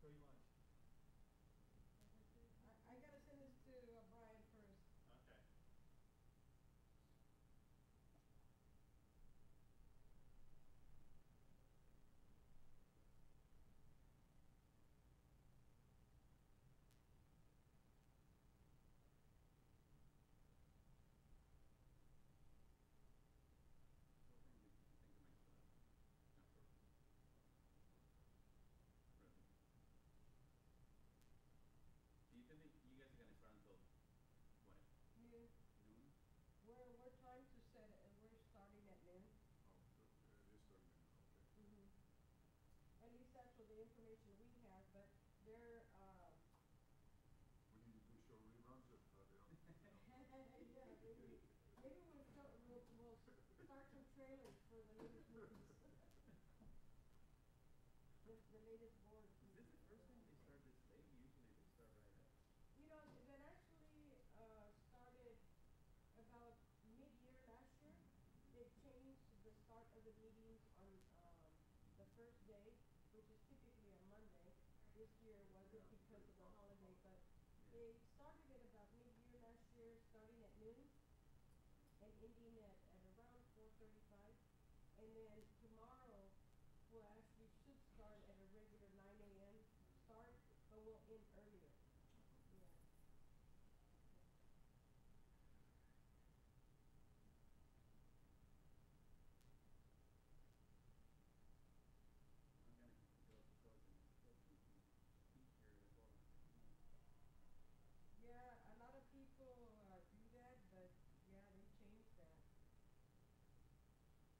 pretty much. I gotta send this to Brian first. Okay. So what thing do you think it makes after revenue? Do you think you guys are gonna start until what? Noon. Noon? We're trying to set it, and we're starting at noon. Oh, it is starting now, okay. At least that's what the information we have, but they're, We need to do show reruns if they don't. yeah, maybe we'll start some trailers for the latest movies. The latest board. Is this the first time they start this late? Usually they start right at. You know, that actually, started about mid-year last year. They changed the start of the meetings on, the first day, which is typically a Monday. This year wasn't Yeah. because of the holiday, but Yeah. they started it about mid-year last year, starting at noon and ending at around 4:35. And then tomorrow, we'll actually should start at a regular 9 a.m. start, but we'll end earlier. Yeah. I'm gonna go because in still teach here as well. Yeah, a lot of people, do that, but yeah, they changed that.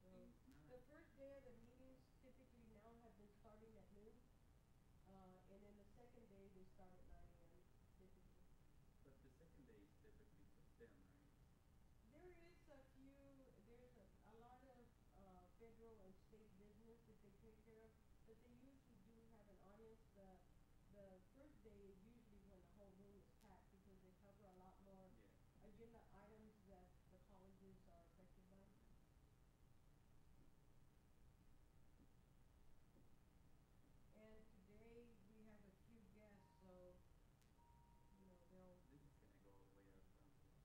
So, the first day of the meetings typically now have been starting at noon. And then the second day, they start at 9 a.m. typically. But the second day is typically just them, right? There's a lot of, federal and state business that they take care of, but they usually do have an audience. The first day is usually when the whole room is packed, because they cover a lot more Yeah. agenda items that the colleges are affected by. And today, we have a few guests, so, This is gonna go all the way up until 5 maybe.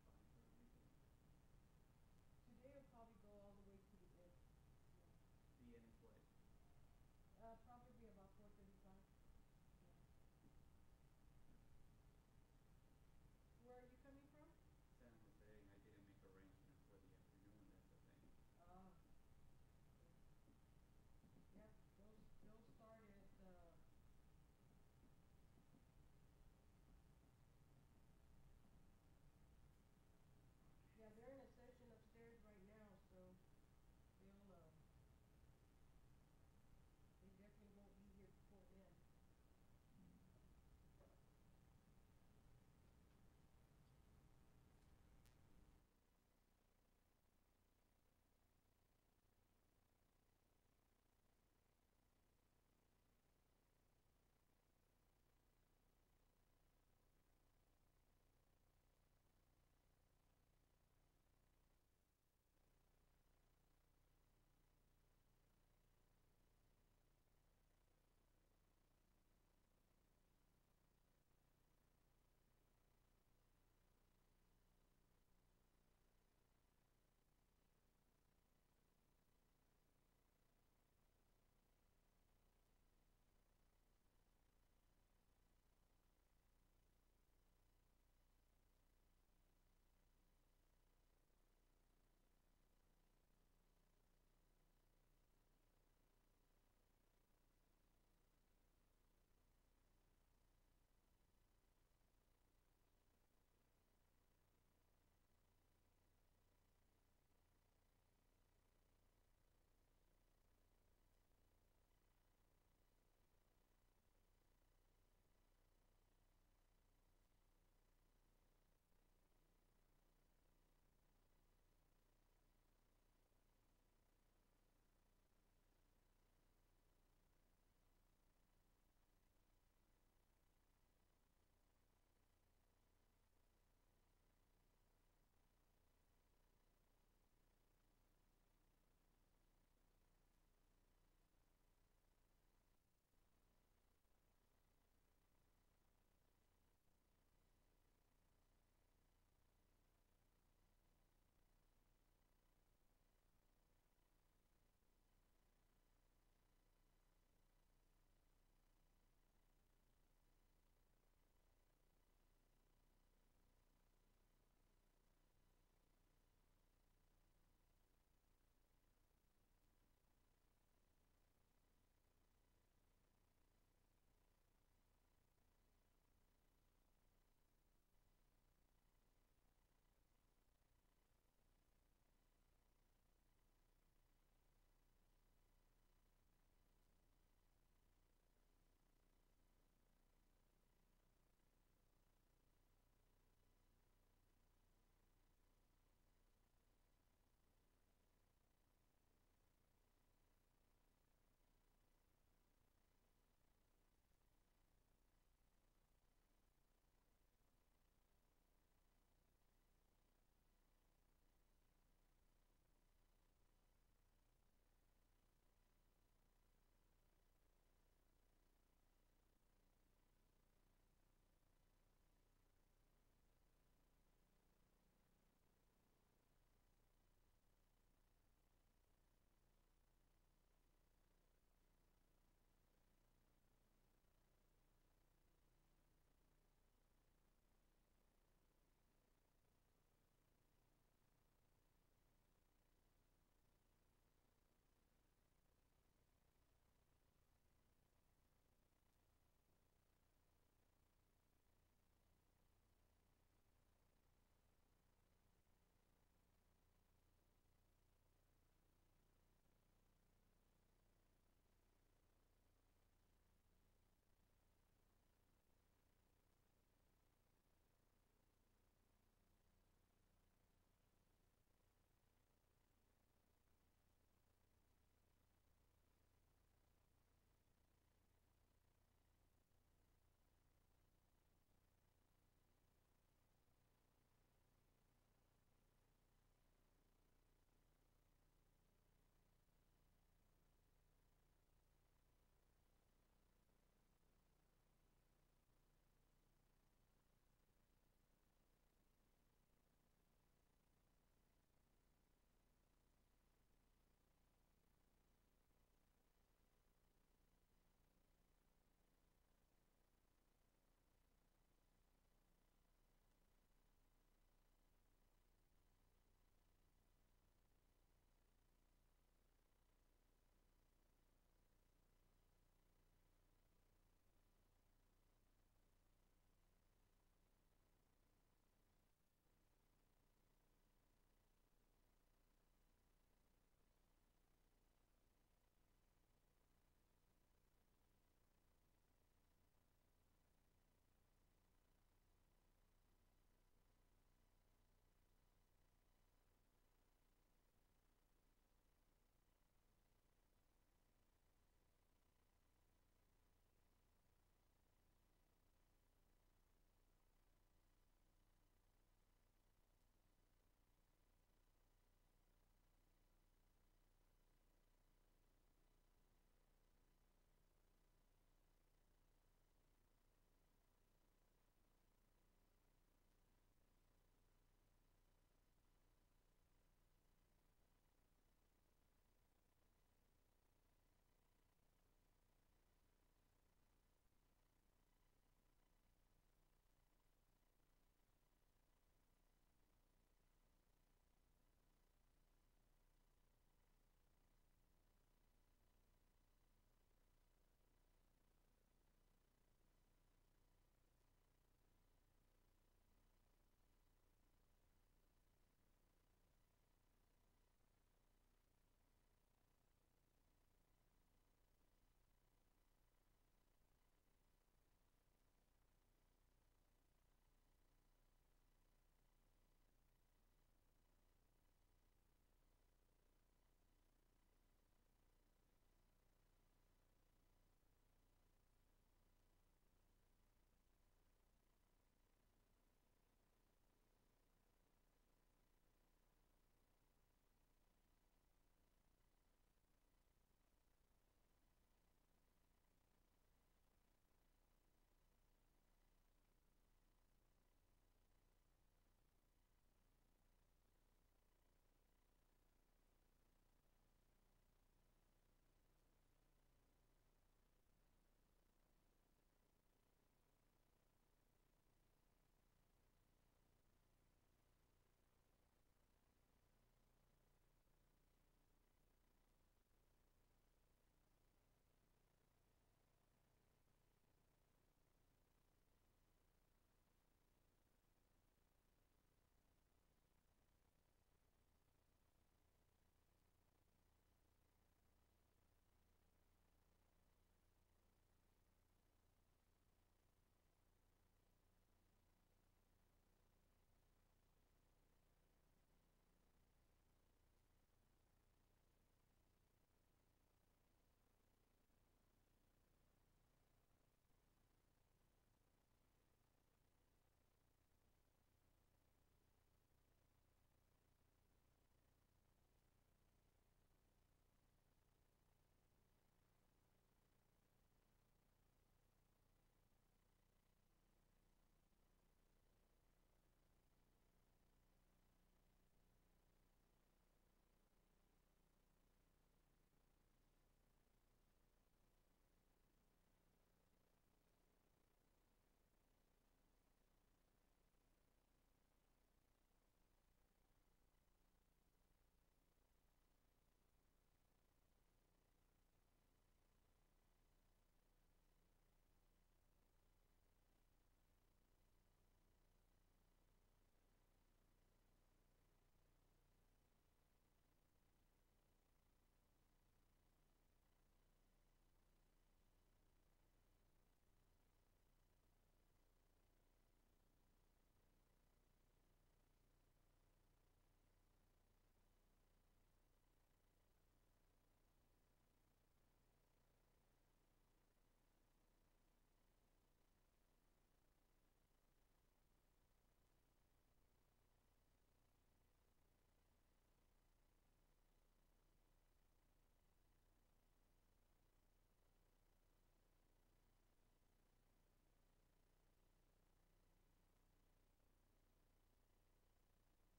today will probably go all the way to the end. Yeah. The end is what? Probably about 4:35. Yeah. Where are you coming from? San Jose.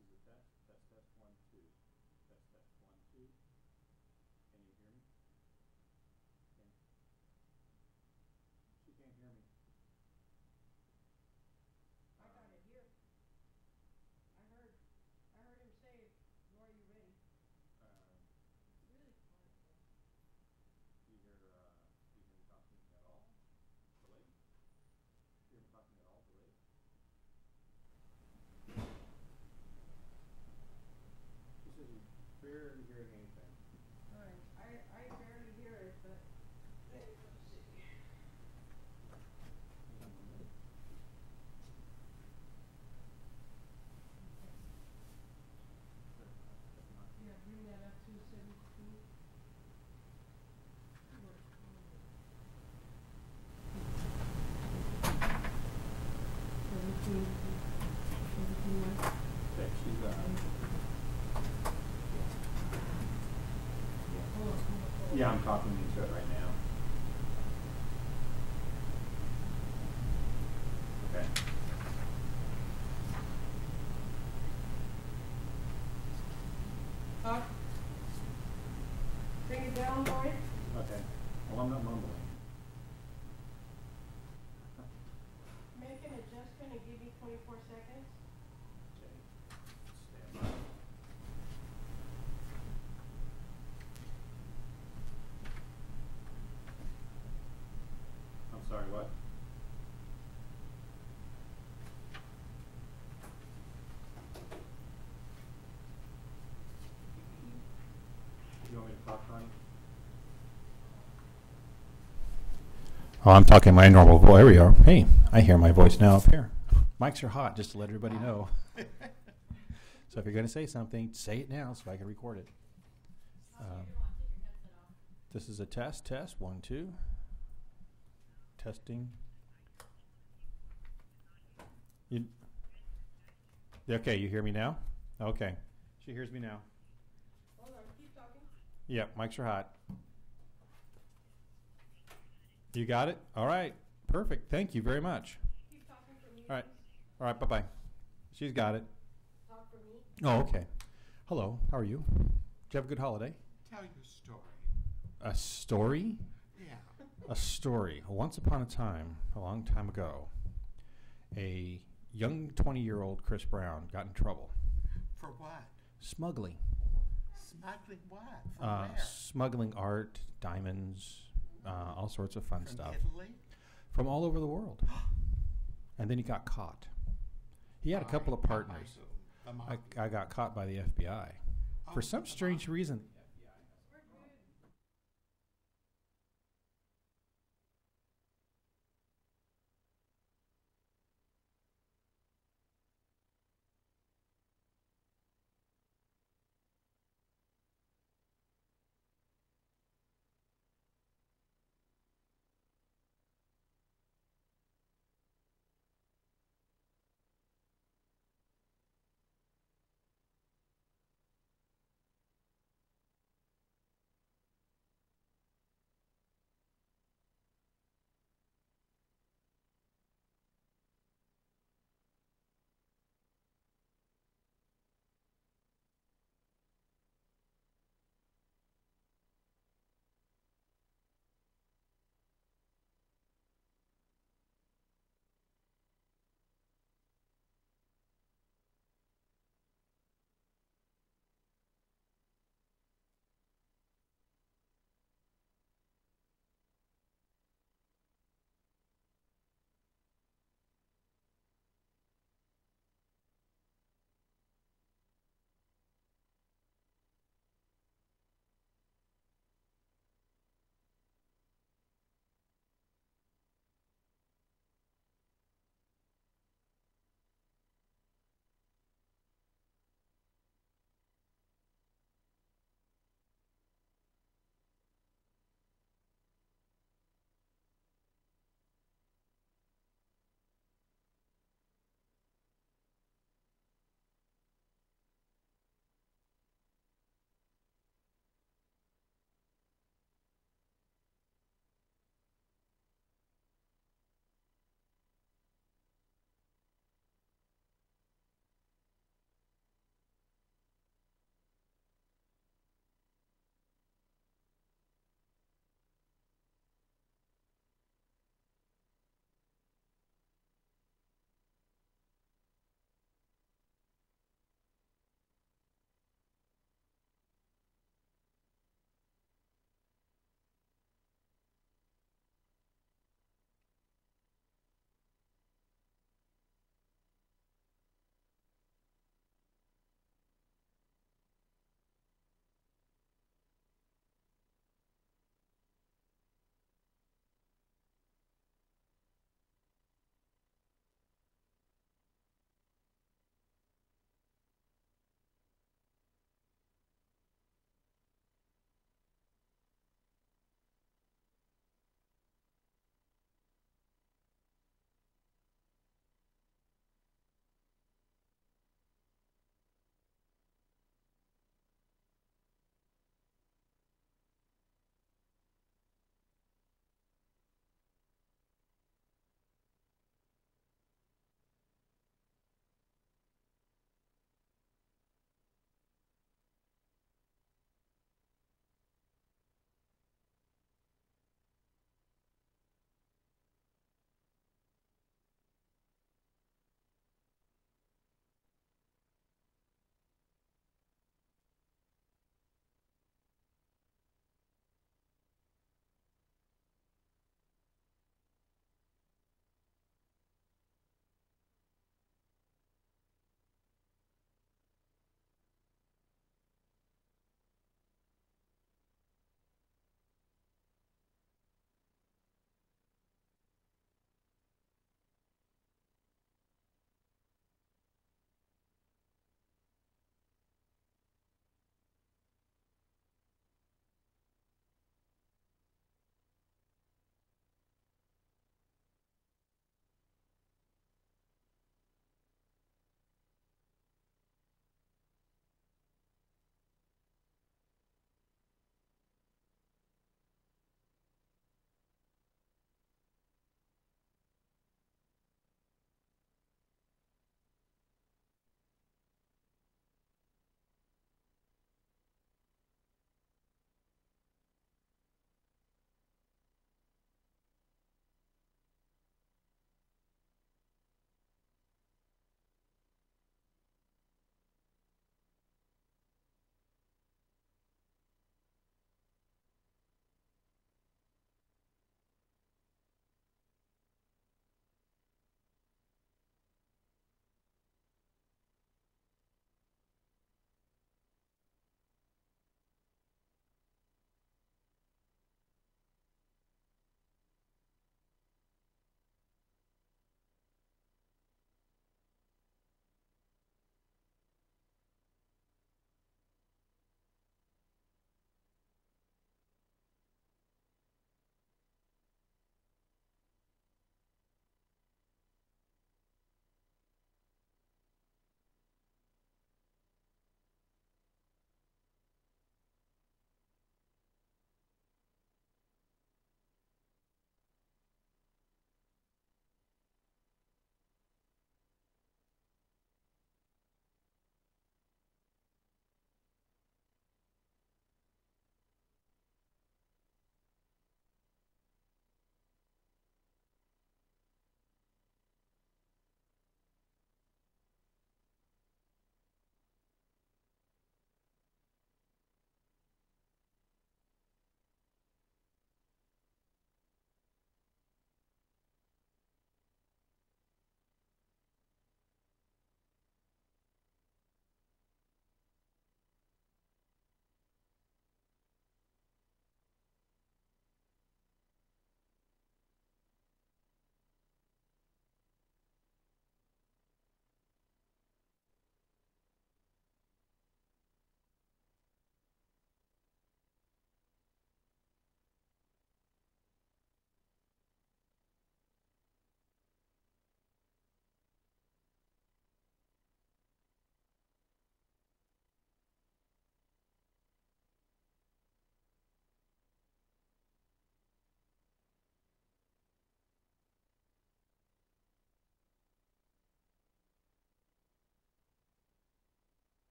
is a test. Test 1 2. Test 1 2. Can you hear me? Can she can't hear me? I got it here. I heard him say, "Are you ready?" It's really quiet though. Do you hear me talking at all? Delayed? Do you hear me talking at all delayed? She says you're barely hearing anything. All right, I barely hear it, but let's see. Yeah, bring that up to 17. Okay, she's yeah, I'm talking into it right now. Okay. Talk. Bring it down, Lori. Okay. Well, I'm not mumbling. Make an adjustment and give me 24 seconds. Okay. Stand by. I'm sorry, what? You want me to talk, Connie? Oh, I'm talking my normal voice. There we are. Hey, I hear my voice now up here. Mics are hot, just to let everybody know. So if you're going to say something, say it now so I can record it. This is a test. 1 2. Testing. Okay, you hear me now? Okay. She hears me now. Hold on, keep talking. Yeah, mics are hot. You got it? All right. Perfect. Thank you very much. Keep talking for me. All right. Please. All right, bye-bye. She's got it. Talk for me. Oh, okay. Hello, how are you? Did you have a good holiday? Tell you a story. A story? Yeah. A story. Once upon a time, a long time ago, a young 20-year-old Chris Brown got in trouble. For what? Smuggling. Smuggling what? From where? Smuggling art, diamonds, all sorts of fun From stuff. Italy? From all over the world. And then he got caught. He had a couple of partners. I got caught by the FBI. For some strange reason,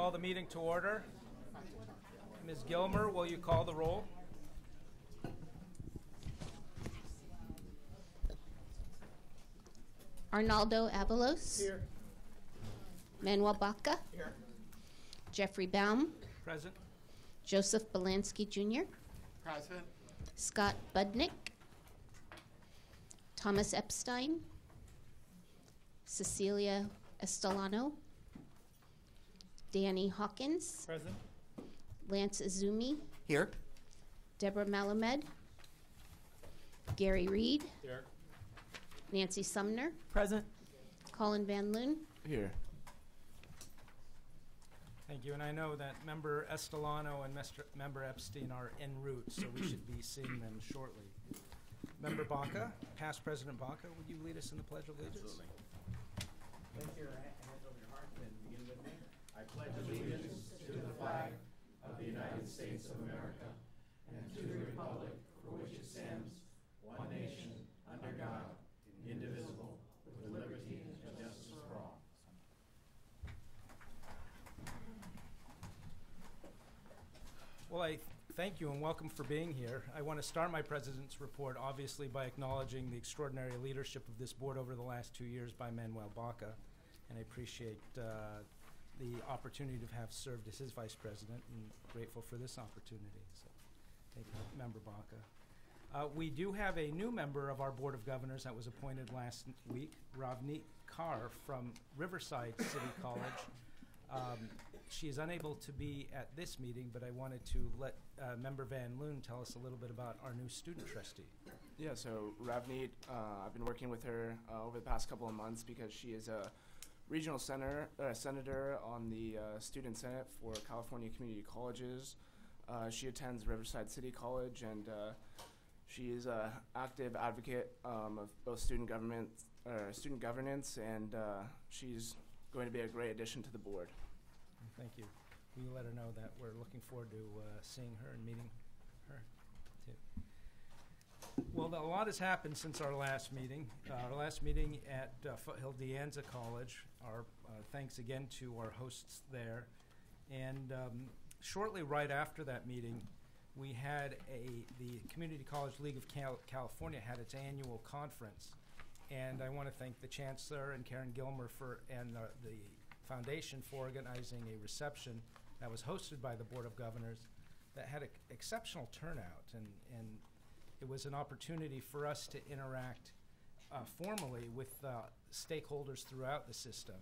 call the meeting to order. Ms. Gilmer, will you call the roll? Arnaldo Avalos. Here. Manuel Baca. Here. Jeffrey Baum. Present. Joseph Belansky Jr. Present. Scott Budnick. Thomas Epstein. Cecilia Estelano. Danny Hawkins. Present. Lance Izumi. Here. Deborah Malamed. Gary Reed. Here. Nancy Sumner. Present. Colin Van Loon. Here. Thank you. And I know that Member Estelano and Member Epstein are en route, so we should be seeing them shortly. Member Baca, past President Baca, would you lead us in the Pledge of Allegiance? Absolutely. Place your hands over your heart and begin with me. I pledge allegiance to the flag of the United States of America and to the republic for which it stands, one nation, under God, indivisible, with liberty and justice for all. Well, I thank you and welcome for being here. I want to start my President's report, obviously, by acknowledging the extraordinary leadership of this board over the last 2 years by Manuel Baca, and I appreciate the opportunity to have served as his Vice President, and grateful for this opportunity. So, thank you, Member Baca. We do have a new member of our Board of Governors that was appointed last week, Ravneet Kaur from Riverside City College. She is unable to be at this meeting, but I wanted to let Member Van Loon tell us a little bit about our new student trustee. Yeah, so Ravneet, I've been working with her over the past couple of months because she is a regional senator on the Student Senate for California Community Colleges. She attends Riverside City College, and she is an active advocate of both student governance, and she's going to be a great addition to the board. Thank you. Will you let her know that we're looking forward to seeing her and meeting her, too? Well, a lot has happened since our last meeting. Our last meeting at Foothill De Anza College. Our thanks again to our hosts there. And shortly right after that meeting, we had the Community College League of California had its annual conference. And I want to thank the Chancellor and Karen Gilmer and the Foundation for organizing a reception that was hosted by the Board of Governors that had an exceptional turnout, and it was an opportunity for us to interact formally with stakeholders throughout the system,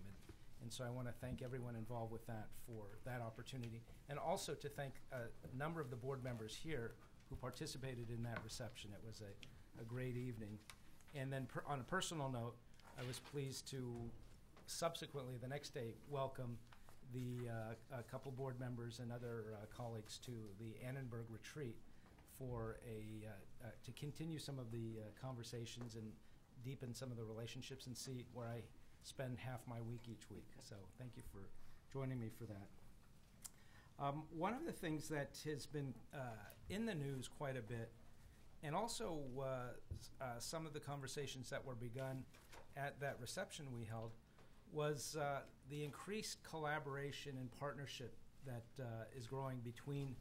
and so I want to thank everyone involved with that for that opportunity, and also to thank a number of the board members here who participated in that reception. It was a great evening. And then on a personal note, I was pleased to subsequently, the next day, welcome a couple board members and other colleagues to the Annenberg retreat for to continue some of the conversations and deepen some of the relationships and see where I spend half my week each week. So thank you for joining me for that. One of the things that has been in the news quite a bit, and also some of the conversations that were begun at that reception we held, was the increased collaboration and partnership that is growing between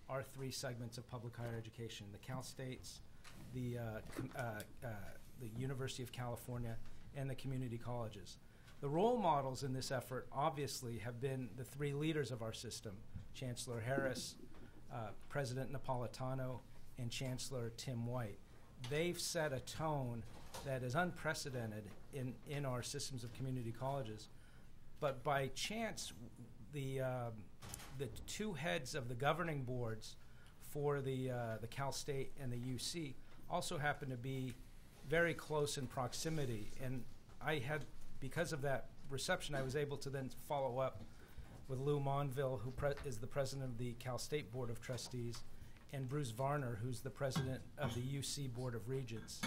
our three segments of public higher education: the Cal States, the University of California, and the community colleges. The role models in this effort obviously have been the three leaders of our system: Chancellor Harris, President Napolitano, and Chancellor Tim White. They've set a tone that is unprecedented in our systems of community colleges. But by chance, the two heads of the governing boards for the Cal State and the UC also happen to be very close in proximity. And I had, because of that reception, I was able to then follow up with Lou Monville, who is the president of the Cal State Board of Trustees, and Bruce Varner, who's the president of the UC Board of Regents.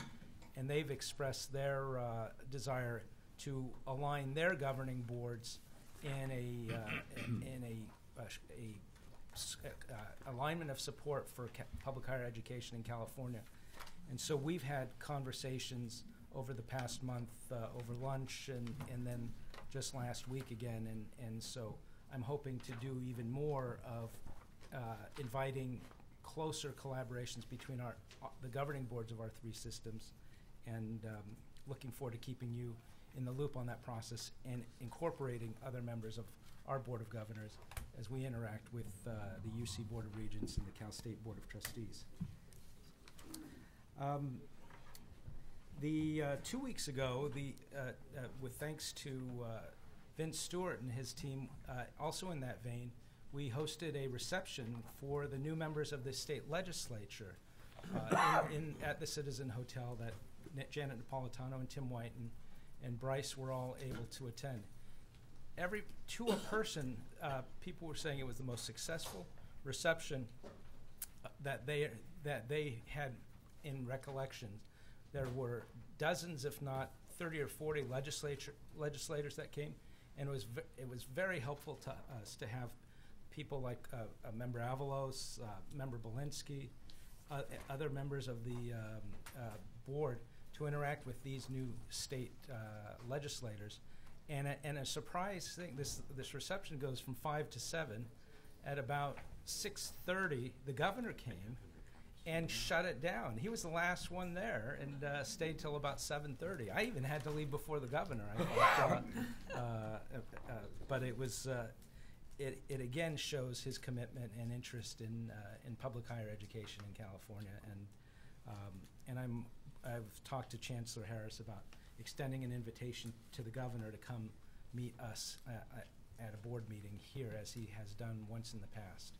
And they've expressed their desire to align their governing boards in a alignment of support for public higher education in California. And so we've had conversations over the past month over lunch and then just last week again. And so I'm hoping to do even more of inviting closer collaborations between the governing boards of our three systems, and looking forward to keeping you in the loop on that process and incorporating other members of our Board of Governors as we interact with the UC Board of Regents and the Cal State Board of Trustees. 2 weeks ago, with thanks to Vince Stewart and his team, also in that vein, we hosted a reception for the new members of the state legislature at the Citizen Hotel that Janet Napolitano and Tim White and Bryce were all able to attend. To a person, people were saying it was the most successful reception that they had in recollection. There were dozens, if not 30 or 40 legislators that came, and it was very helpful to us to have people like Member Avalos, Member Belinsky, other members of the board to interact with these new state legislators. And a surprise thing, this reception goes from 5 to 7. At about 6:30, the governor came and shut it down. He was the last one there and stayed till about 7:30. I even had to leave before the governor. But it was it again shows his commitment and interest in public higher education in California. And I've talked to Chancellor Harris about extending an invitation to the governor to come meet us at a board meeting here, as he has done once in the past.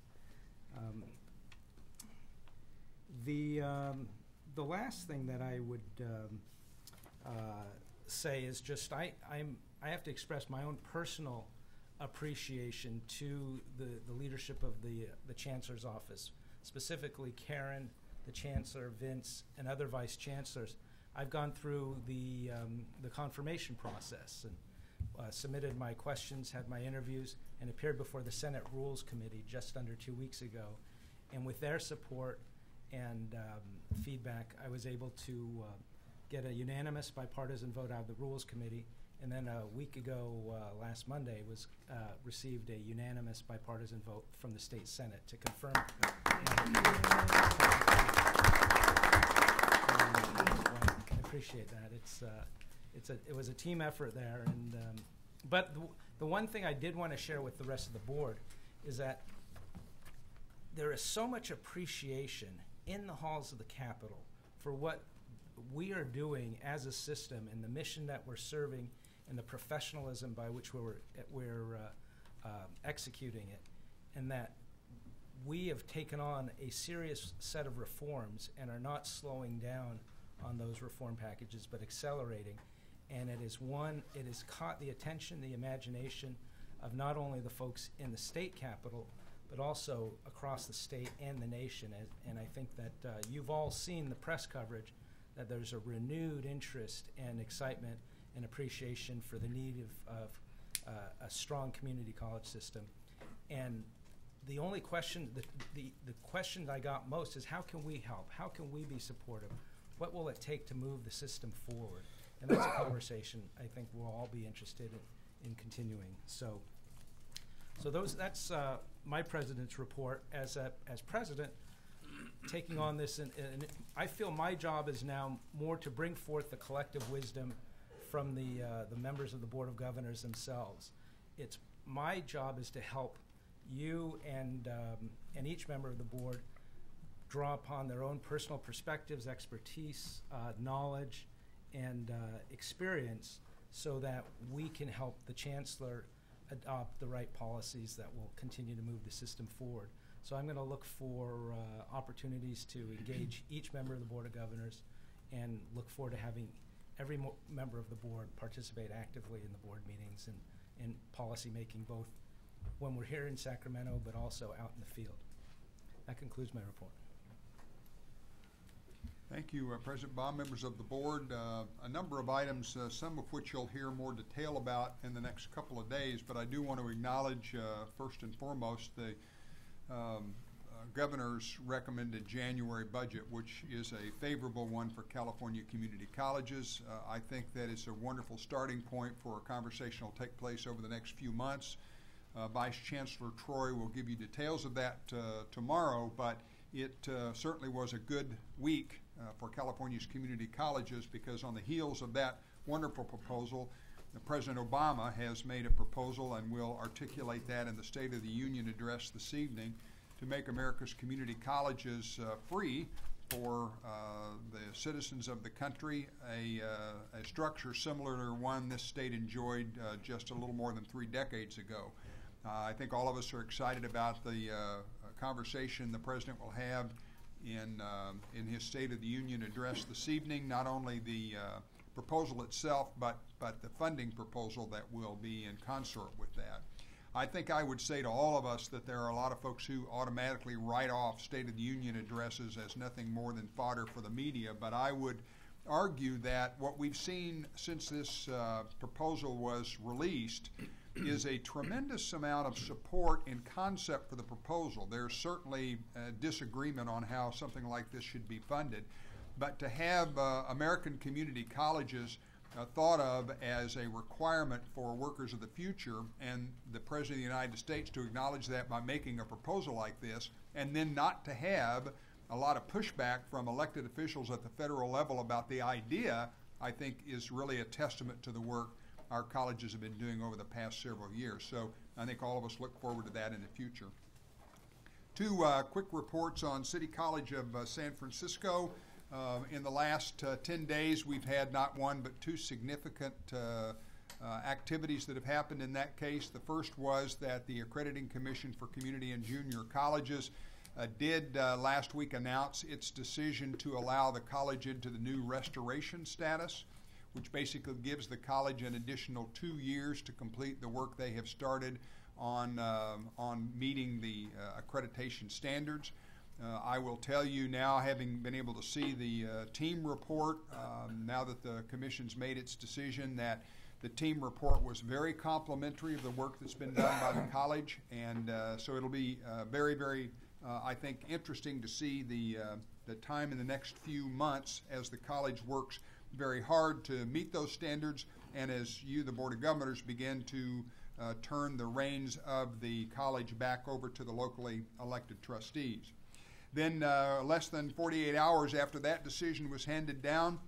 The last thing that I would say is just I have to express my own personal appreciation to the leadership of the Chancellor's office, specifically Karen, the Chancellor, Vince, and other Vice Chancellors. I've gone through the confirmation process and submitted my questions, had my interviews, and appeared before the Senate Rules Committee just under 2 weeks ago. And with their support and feedback, I was able to get a unanimous bipartisan vote out of the Rules Committee. And then a week ago, last Monday, received a unanimous bipartisan vote from the state Senate to confirm. I appreciate that. It was a team effort there, and but the one thing I did want to share with the rest of the board is that there is so much appreciation in the halls of the Capitol for what we are doing as a system and the mission that we're serving and the professionalism by which we're executing it, and that we have taken on a serious set of reforms and are not slowing down on those reform packages, but accelerating. And it has caught the attention, the imagination of not only the folks in the state capitol, but also across the state and the nation. And I think that you've all seen the press coverage, that there's a renewed interest and excitement and appreciation for the need of a strong community college system. And the only question, the question I got most is, how can we help? How can we be supportive? What will it take to move the system forward? And that's a conversation I think we'll all be interested in continuing. So that's my president's report as president, taking on this. And I feel my job is now more to bring forth the collective wisdom from the members of the Board of Governors themselves. It's my job is to help you and each member of the board draw upon their own personal perspectives, expertise, knowledge, and experience, so that we can help the Chancellor adopt the right policies that will continue to move the system forward. So I'm going to look for opportunities to engage each member of the Board of Governors, and look forward to having every member of the board participate actively in the board meetings and policy making, both when we're here in Sacramento, but also out in the field. That concludes my report. Thank you, President Baum, members of the board. A number of items, some of which you'll hear more detail about in the next couple of days, but I do want to acknowledge first and foremost the governor's recommended January budget, which is a favorable one for California community colleges. I think that is a wonderful starting point for a conversation that will take place over the next few months. Vice Chancellor Troy will give you details of that tomorrow, but it certainly was a good week for California's community colleges, because on the heels of that wonderful proposal, President Obama has made a proposal and will articulate that in the State of the Union address this evening to make America's community colleges free for the citizens of the country, a structure similar to one this state enjoyed just a little more than 3 decades ago. I think all of us are excited about the conversation the President will have in his State of the Union address this evening, not only the proposal itself, but the funding proposal that will be in consort with that. I think I would say to all of us that there are a lot of folks who automatically write off State of the Union addresses as nothing more than fodder for the media, but I would argue that what we've seen since this proposal was released is a tremendous amount of support in concept for the proposal. There's certainly disagreement on how something like this should be funded, but to have American community colleges thought of as a requirement for workers of the future, and the President of the United States to acknowledge that by making a proposal like this, and then not to have a lot of pushback from elected officials at the federal level about the idea, I think is really a testament to the work our colleges have been doing over the past several years. So I think all of us look forward to that in the future. 2 quick reports on City College of San Francisco. In the last 10 days, we've had not one but 2 significant activities that have happened in that case. The first was that the Accrediting Commission for Community and Junior Colleges did last week announce its decision to allow the college into the new restoration status, which basically gives the college an additional 2 years to complete the work they have started on meeting the accreditation standards. I will tell you now, having been able to see the team report, now that the Commission's made its decision, that the team report was very complimentary of the work that's been done by the college, and so it'll be very, very, I think, interesting to see the time in the next few months as the college works very hard to meet those standards, and as you, the Board of Governors, begin to turn the reins of the college back over to the locally elected trustees. Then less than 48 hours after that decision was handed down,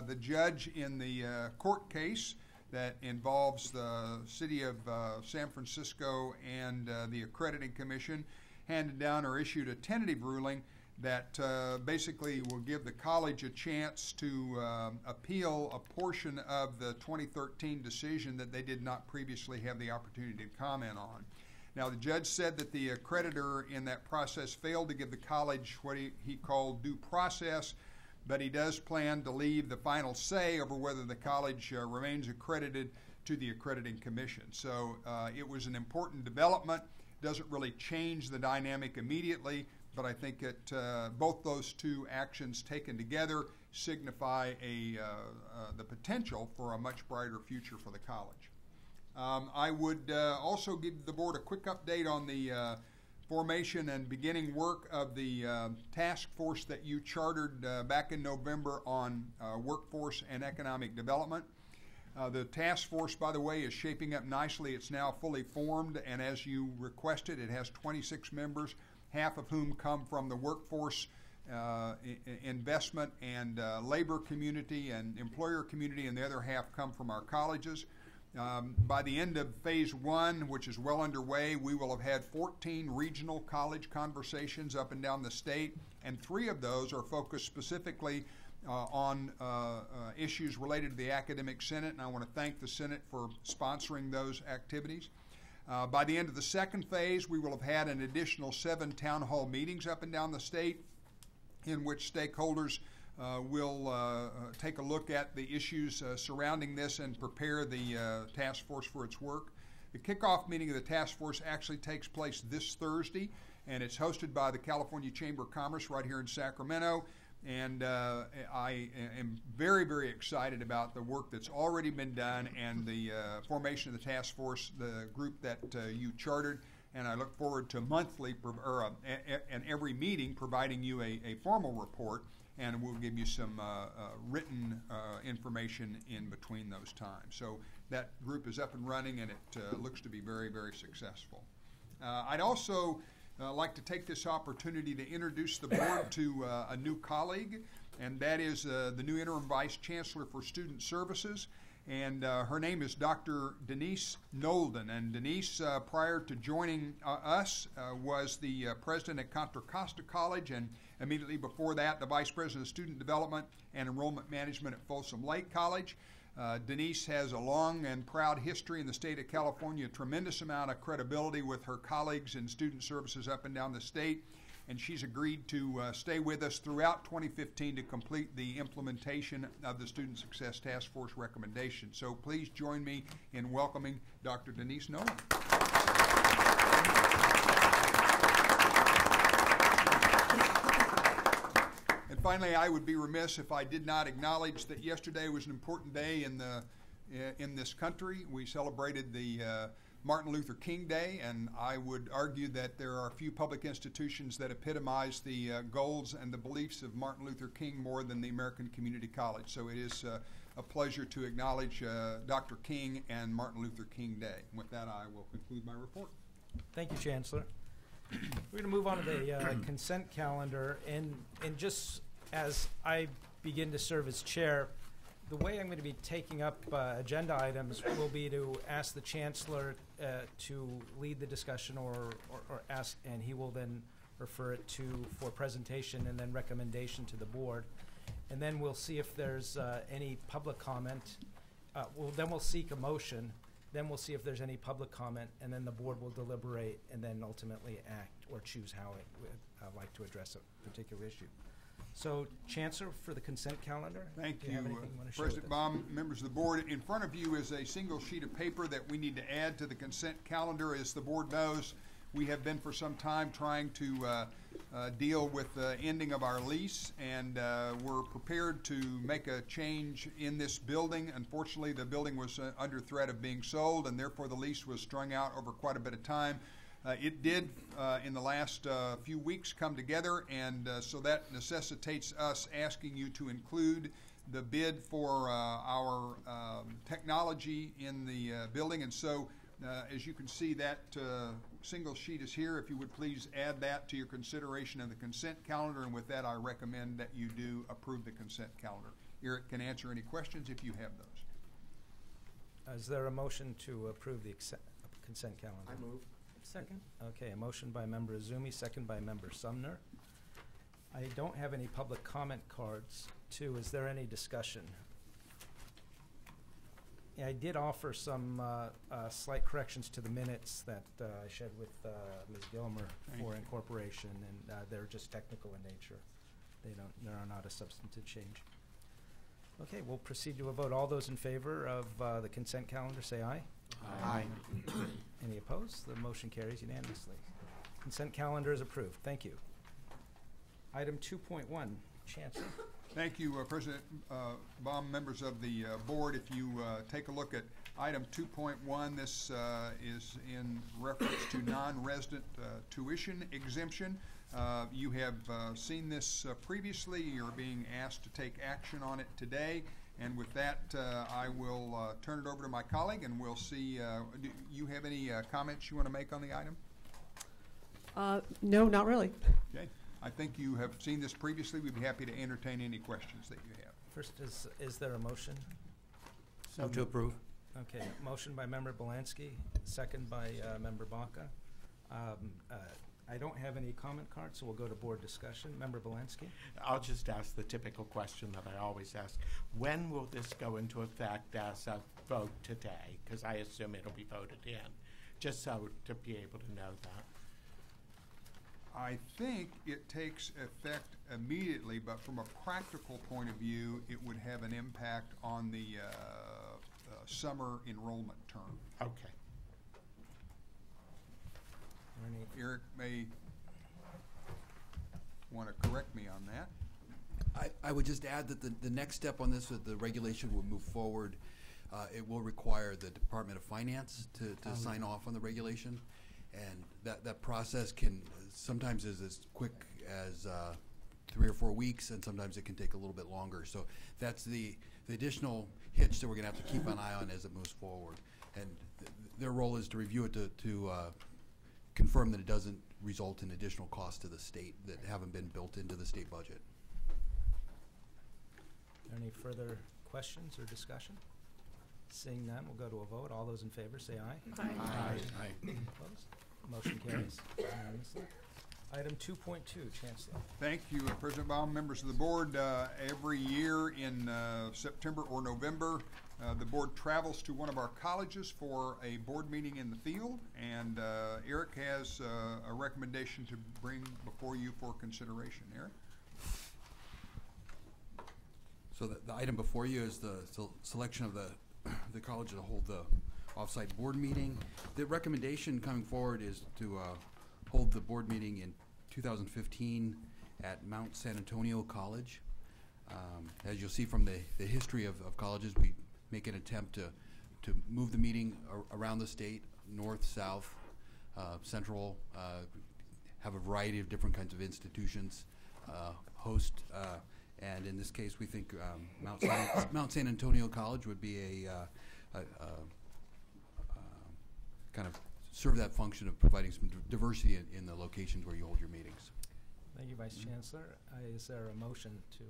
the judge in the court case that involves the City of San Francisco and the Accrediting Commission handed down or issued a tentative ruling that basically will give the college a chance to appeal a portion of the 2013 decision that they did not previously have the opportunity to comment on. Now, the judge said that the accreditor in that process failed to give the college what he called due process, but he does plan to leave the final say over whether the college remains accredited to the Accrediting Commission. So it was an important development. Doesn't really change the dynamic immediately, but I think it, both those 2 actions taken together signify the potential for a much brighter future for the college. I would also give the board a quick update on the formation and beginning work of the task force that you chartered back in November on workforce and economic development. The task force, by the way, is shaping up nicely. It's now fully formed, and as you requested, it has 26 members, half of whom come from the workforce investment and labor community and employer community, and the other half come from our colleges. By the end of phase 1, which is well underway, we will have had 14 regional college conversations up and down the state, and 3 of those are focused specifically on issues related to the Academic Senate, and I want to thank the Senate for sponsoring those activities. By the end of the second phase, we will have had an additional 7 town hall meetings up and down the state in which stakeholders will take a look at the issues surrounding this and prepare the task force for its work. The kickoff meeting of the task force actually takes place this Thursday, and it's hosted by the California Chamber of Commerce right here in Sacramento. And I am very, very excited about the work that's already been done and the formation of the task force, the group that you chartered. And I look forward to monthly and every meeting providing you a formal report and we'll give you some written information in between those times. So that group is up and running, and it looks to be very, very successful. I'd also like to take this opportunity to introduce the board to a new colleague, and that is the new interim vice chancellor for student services. And her name is Dr. Denise Nolden. And Denise, prior to joining us, was the president at Contra Costa College, and immediately before that, the vice president of student development and enrollment management at Folsom Lake College. Denise has a long and proud history in the state of California, a tremendous amount of credibility with her colleagues in student services up and down the state. And she's agreed to stay with us throughout 2015 to complete the implementation of the Student Success Task Force recommendation. So please join me in welcoming Dr. Denise Nolan. And finally, I would be remiss if I did not acknowledge that yesterday was an important day in this country. We celebrated the Martin Luther King Day, and I would argue that there are a few public institutions that epitomize the goals and the beliefs of Martin Luther King more than the American Community College. So it is a pleasure to acknowledge Dr. King and Martin Luther King Day. And with that, I will conclude my report. Thank you, Chancellor. We're going to move on to the consent calendar, and just as I begin to serve as chair, the way I'm going to be taking up agenda items will be to ask the Chancellor to lead the discussion or ask, and he will then refer it for presentation and then recommendation to the board. And then we'll see if there's any public comment. Then we'll seek a motion. Then we'll see if there's any public comment, and then the board will deliberate and then ultimately act or choose how it would like to address a particular issue. So, Chancellor, for the consent calendar, thank do you have you, anything you want to share President with us? Baum, members of the board. In front of you is a single sheet of paper that we need to add to the consent calendar. As the board knows, we have been for some time trying to deal with the ending of our lease, and we're prepared to make a change in this building. Unfortunately, the building was under threat of being sold, and therefore the lease was strung out over quite a bit of time. It did, in the last few weeks, come together, and so that necessitates us asking you to include the bid for our technology in the building. And so, as you can see, that single sheet is here. If you would please add that to your consideration of the consent calendar, and with that, I recommend that you do approve the consent calendar. Eric can answer any questions if you have those. Is there a motion to approve the consent calendar? I move. Second. Okay, a motion by Member Azumi, second by Member Sumner. I don't have any public comment cards. Two, is there any discussion? Yeah, I did offer some slight corrections to the minutes that I shared with Ms. Gilmer for incorporation, and they're just technical in nature. They are not a substantive change. Okay, we'll proceed to a vote. All those in favor of the consent calendar, say aye. Aye. Any opposed? The motion carries unanimously. Consent calendar is approved. Thank you. Item 2.1, Chancellor. Thank you, President Baum, members of the board. If you take a look at item 2.1, this is in reference to non-resident tuition exemption. You have seen this previously. You're being asked to take action on it today. And with that, I will turn it over to my colleague, and we'll see. Do you have any comments you want to make on the item? No, not really. Okay. I think you have seen this previously. We'd be happy to entertain any questions that you have. First, is there a motion? Move to approve. Okay, motion by Member Belansky, second by Member Baca. I don't have any comment cards, so we'll go to board discussion. Member Belansky? I'll just ask the typical question that I always ask. When will this go into effect as a vote today? Because I assume it'll be voted in, just so to be able to know that. I think it takes effect immediately, but from a practical point of view, it would have an impact on the summer enrollment term. Okay. Eric may want to correct me on that. I would just add that the next step on this, the regulation will move forward. It will require the Department of Finance to sign off on the regulation, and that process can sometimes is as quick as 3 or 4 weeks, and sometimes it can take a little bit longer. So that's the additional hitch that we're going to have to keep an eye on as it moves forward. And their role is to review it to confirm that it doesn't result in additional costs to the state that haven't been built into the state budget. Any further questions or discussion? Seeing none, we'll go to a vote. All those in favor say aye. Aye. Opposed? Motion carries unanimously. Item 2.2, Chancellor. Thank you, President Baum, members of the board. Every year in September or November, the board travels to one of our colleges for a board meeting in the field, and Eric has a recommendation to bring before you for consideration. Eric? So the item before you is the selection of the college to hold the offsite board meeting. The recommendation coming forward is to hold the board meeting in 2015 at Mount San Antonio College. As you'll see from the history of colleges, we make an attempt to move the meeting around the state, north, south, central, have a variety of different kinds of institutions host. And in this case, we think Mount San Antonio College would be a kind of serve that function of providing some diversity in the locations where you hold your meetings. Thank you, Vice Chancellor. Is there a motion to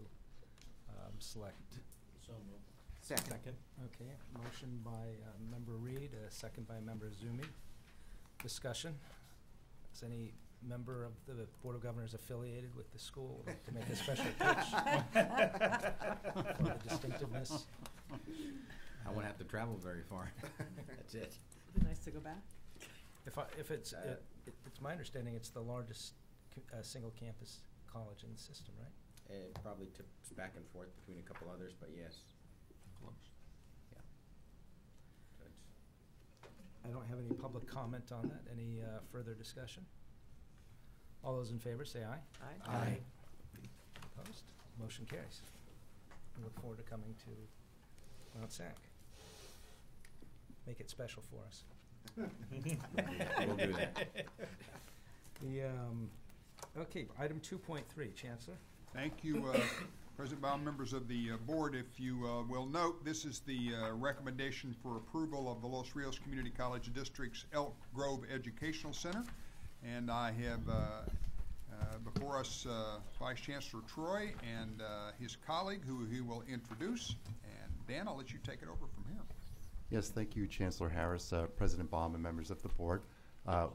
select? So moved. Second. Okay, motion by Member Reed, a second by Member Zumi. Discussion. Is any member of the Board of Governors affiliated with the school like to make a special pitch for the distinctiveness? I won't have to travel very far. That's it. It'd be nice to go back. If it's my understanding it's the largest single campus college in the system, right? It probably tips back and forth between a couple others, but yes. Close. Yeah. Good. I don't have any public comment on that. Any further discussion? All those in favor say aye. Aye. Opposed? Motion carries. We look forward to coming to Mount Sac. Make it special for us. We'll do that. Okay, item 2.3, Chancellor. Thank you, President Baum, members of the board. If you will note, this is the recommendation for approval of the Los Rios Community College District's Elk Grove Educational Center. And I have before us Vice Chancellor Troy and his colleague, who he will introduce. And Dan, I'll let you take it over from here. Yes, thank you, Chancellor Harris, President Baum, and members of the board.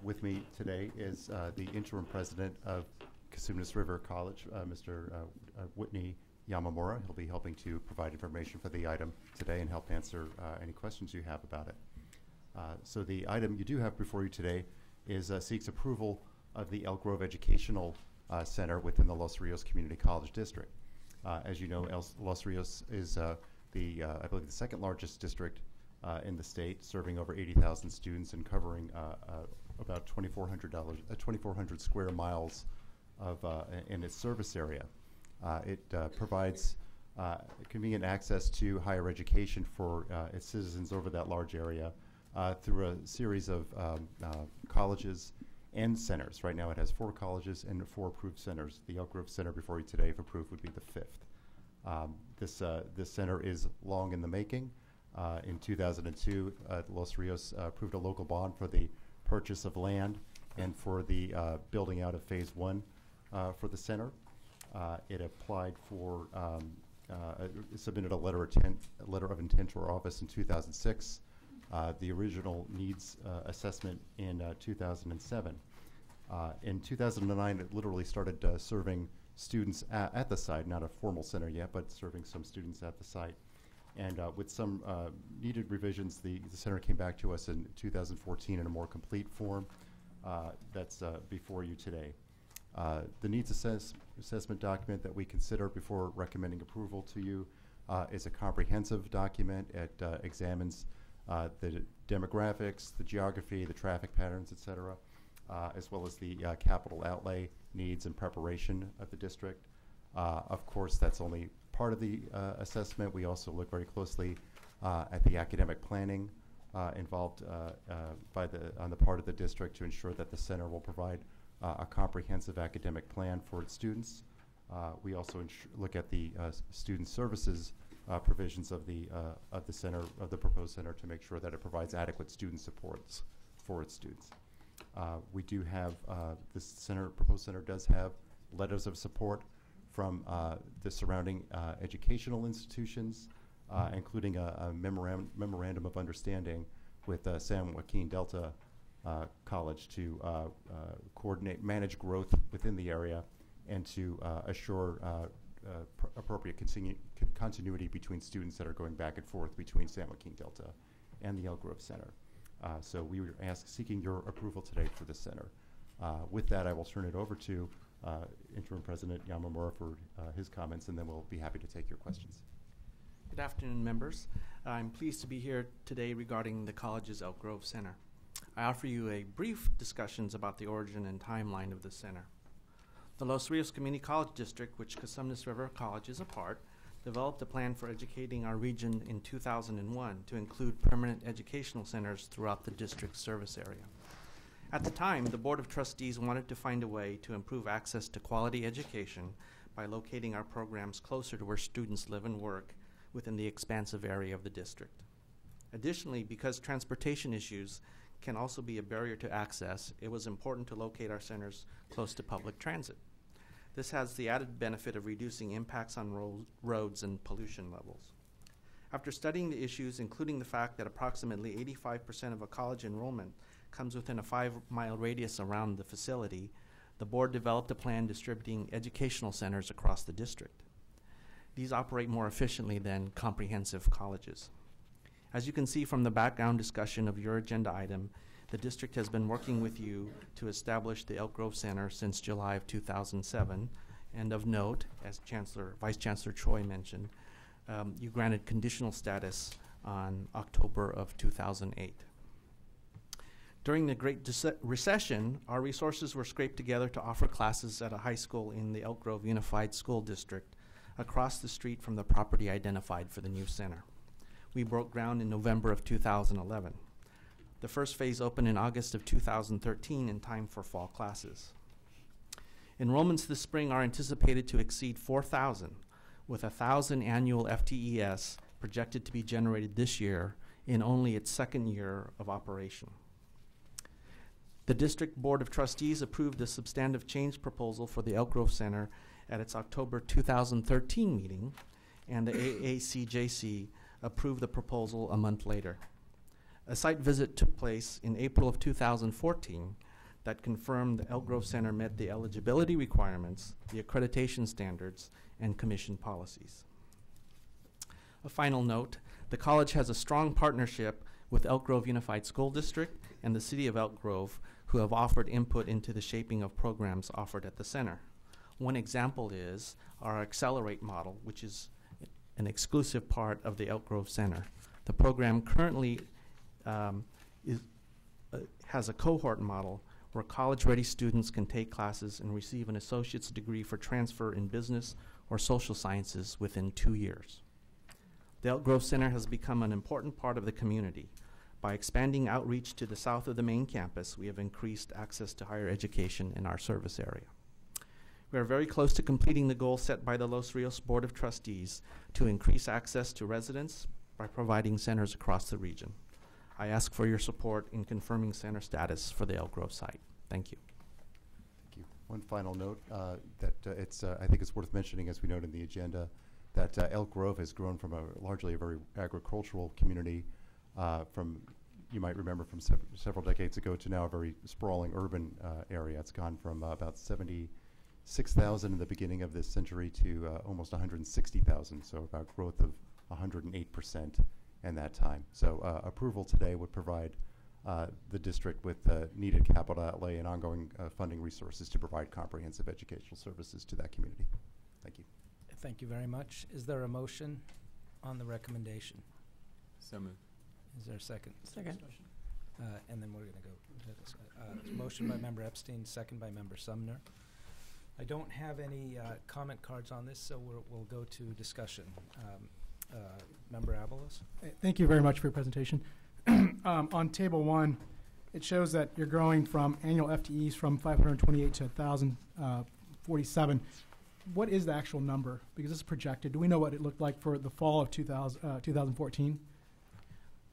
With me today is the interim president of Cosumnes River College, Mr. Whitney Yamamura. He'll be helping to provide information for the item today and help answer any questions you have about it. So the item you do have before you today is seeks approval of the Elk Grove Educational Center within the Los Rios Community College District. As you know, Los Rios is I believe the second largest district in the state, serving over 80,000 students and covering about 2,400 square miles of in its service area. It provides convenient access to higher education for its citizens over that large area through a series of colleges and centers. Right now it has 4 colleges and 4 approved centers. The Elk Grove Center before you today, if approved, would be the 5th. This center is long in the making. In 2002, Los Rios approved a local bond for the purchase of land and for the building out of Phase 1 for the center. It applied for, submitted a letter of intent to our office in 2006. The original needs assessment in 2007. In 2009, it literally started serving students at the site, not a formal center yet, but serving some students at the site. And with some needed revisions, the center came back to us in 2014 in a more complete form that's before you today. The needs assessment document that we consider before recommending approval to you is a comprehensive document. It examines the demographics, the geography, the traffic patterns, et cetera, as well as the capital outlay needs and preparation of the district. Of course, that's only part of the assessment. We also look very closely at the academic planning involved on the part of the district to ensure that the center will provide a comprehensive academic plan for its students. We also look at the student services provisions of the center, of the proposed center, to make sure that it provides adequate student supports for its students. We do have, this center, proposed center does have letters of support from the surrounding educational institutions, including a memorandum of understanding with San Joaquin Delta College to coordinate, manage growth within the area, and to assure appropriate continuity between students that are going back and forth between San Joaquin Delta and the Elk Grove Center. So we were seeking your approval today for the center. With that, I will turn it over to Interim President Yamamura for his comments, and then we'll be happy to take your questions. Good afternoon, members. I'm pleased to be here today regarding the college's Elk Grove Center. I offer you a brief discussions about the origin and timeline of the center. The Los Rios Community College District, which Cosumnes River College is a part, developed a plan for educating our region in 2001 to include permanent educational centers throughout the district's service area. At the time, the Board of Trustees wanted to find a way to improve access to quality education by locating our programs closer to where students live and work within the expansive area of the district. Additionally, because transportation issues can also be a barrier to access, it was important to locate our centers close to public transit. This has the added benefit of reducing impacts on roads and pollution levels. After studying the issues, including the fact that approximately 85% of a college enrollment comes within a 5-mile radius around the facility, the board developed a plan distributing educational centers across the district. These operate more efficiently than comprehensive colleges. As you can see from the background discussion of your agenda item, the district has been working with you to establish the Elk Grove Center since July of 2007. And of note, as Vice Chancellor Choi mentioned, you granted conditional status on October of 2008. During the Great Recession, our resources were scraped together to offer classes at a high school in the Elk Grove Unified School District across the street from the property identified for the new center. We broke ground in November of 2011. The first phase opened in August of 2013 in time for fall classes. Enrollments this spring are anticipated to exceed 4,000, with 1,000 annual FTES projected to be generated this year in only its second year of operation. The District Board of Trustees approved a substantive change proposal for the Elk Grove Center at its October 2013 meeting, and the AACJC approved the proposal a month later. A site visit took place in April of 2014 that confirmed the Elk Grove Center met the eligibility requirements, the accreditation standards, and commission policies. A final note, the college has a strong partnership with Elk Grove Unified School District and the City of Elk Grove, who have offered input into the shaping of programs offered at the center. One example is our Accelerate model, which is an exclusive part of the Elk Grove Center. The program currently has a cohort model where college-ready students can take classes and receive an associate's degree for transfer in business or social sciences within 2 years. The Elk Grove Center has become an important part of the community. By expanding outreach to the south of the main campus, we have increased access to higher education in our service area. We are very close to completing the goal set by the Los Rios Board of Trustees to increase access to residents by providing centers across the region. I ask for your support in confirming center status for the Elk Grove site. Thank you. Thank you. One final note I think it's worth mentioning, as we note in the agenda, that Elk Grove has grown from largely a very agricultural community you might remember from several decades ago to now a very sprawling urban area. It's gone from about 76,000 in the beginning of this century to almost 160,000, so about growth of 108% in that time. So approval today would provide the district with needed capital outlay and ongoing funding resources to provide comprehensive educational services to that community. Thank you. Thank you very much. Is there a motion on the recommendation? So moved. Is there a second? Second. And then we're going to go to this. Motion by Member Epstein, second by Member Sumner. I don't have any comment cards on this, so we'll go to discussion. Member Avalos? Thank you very much for your presentation. On Table 1, it shows that you're growing from annual FTEs from 528 to 1,047. what is the actual number? Because this is projected. Do we know what it looked like for the fall of 2014?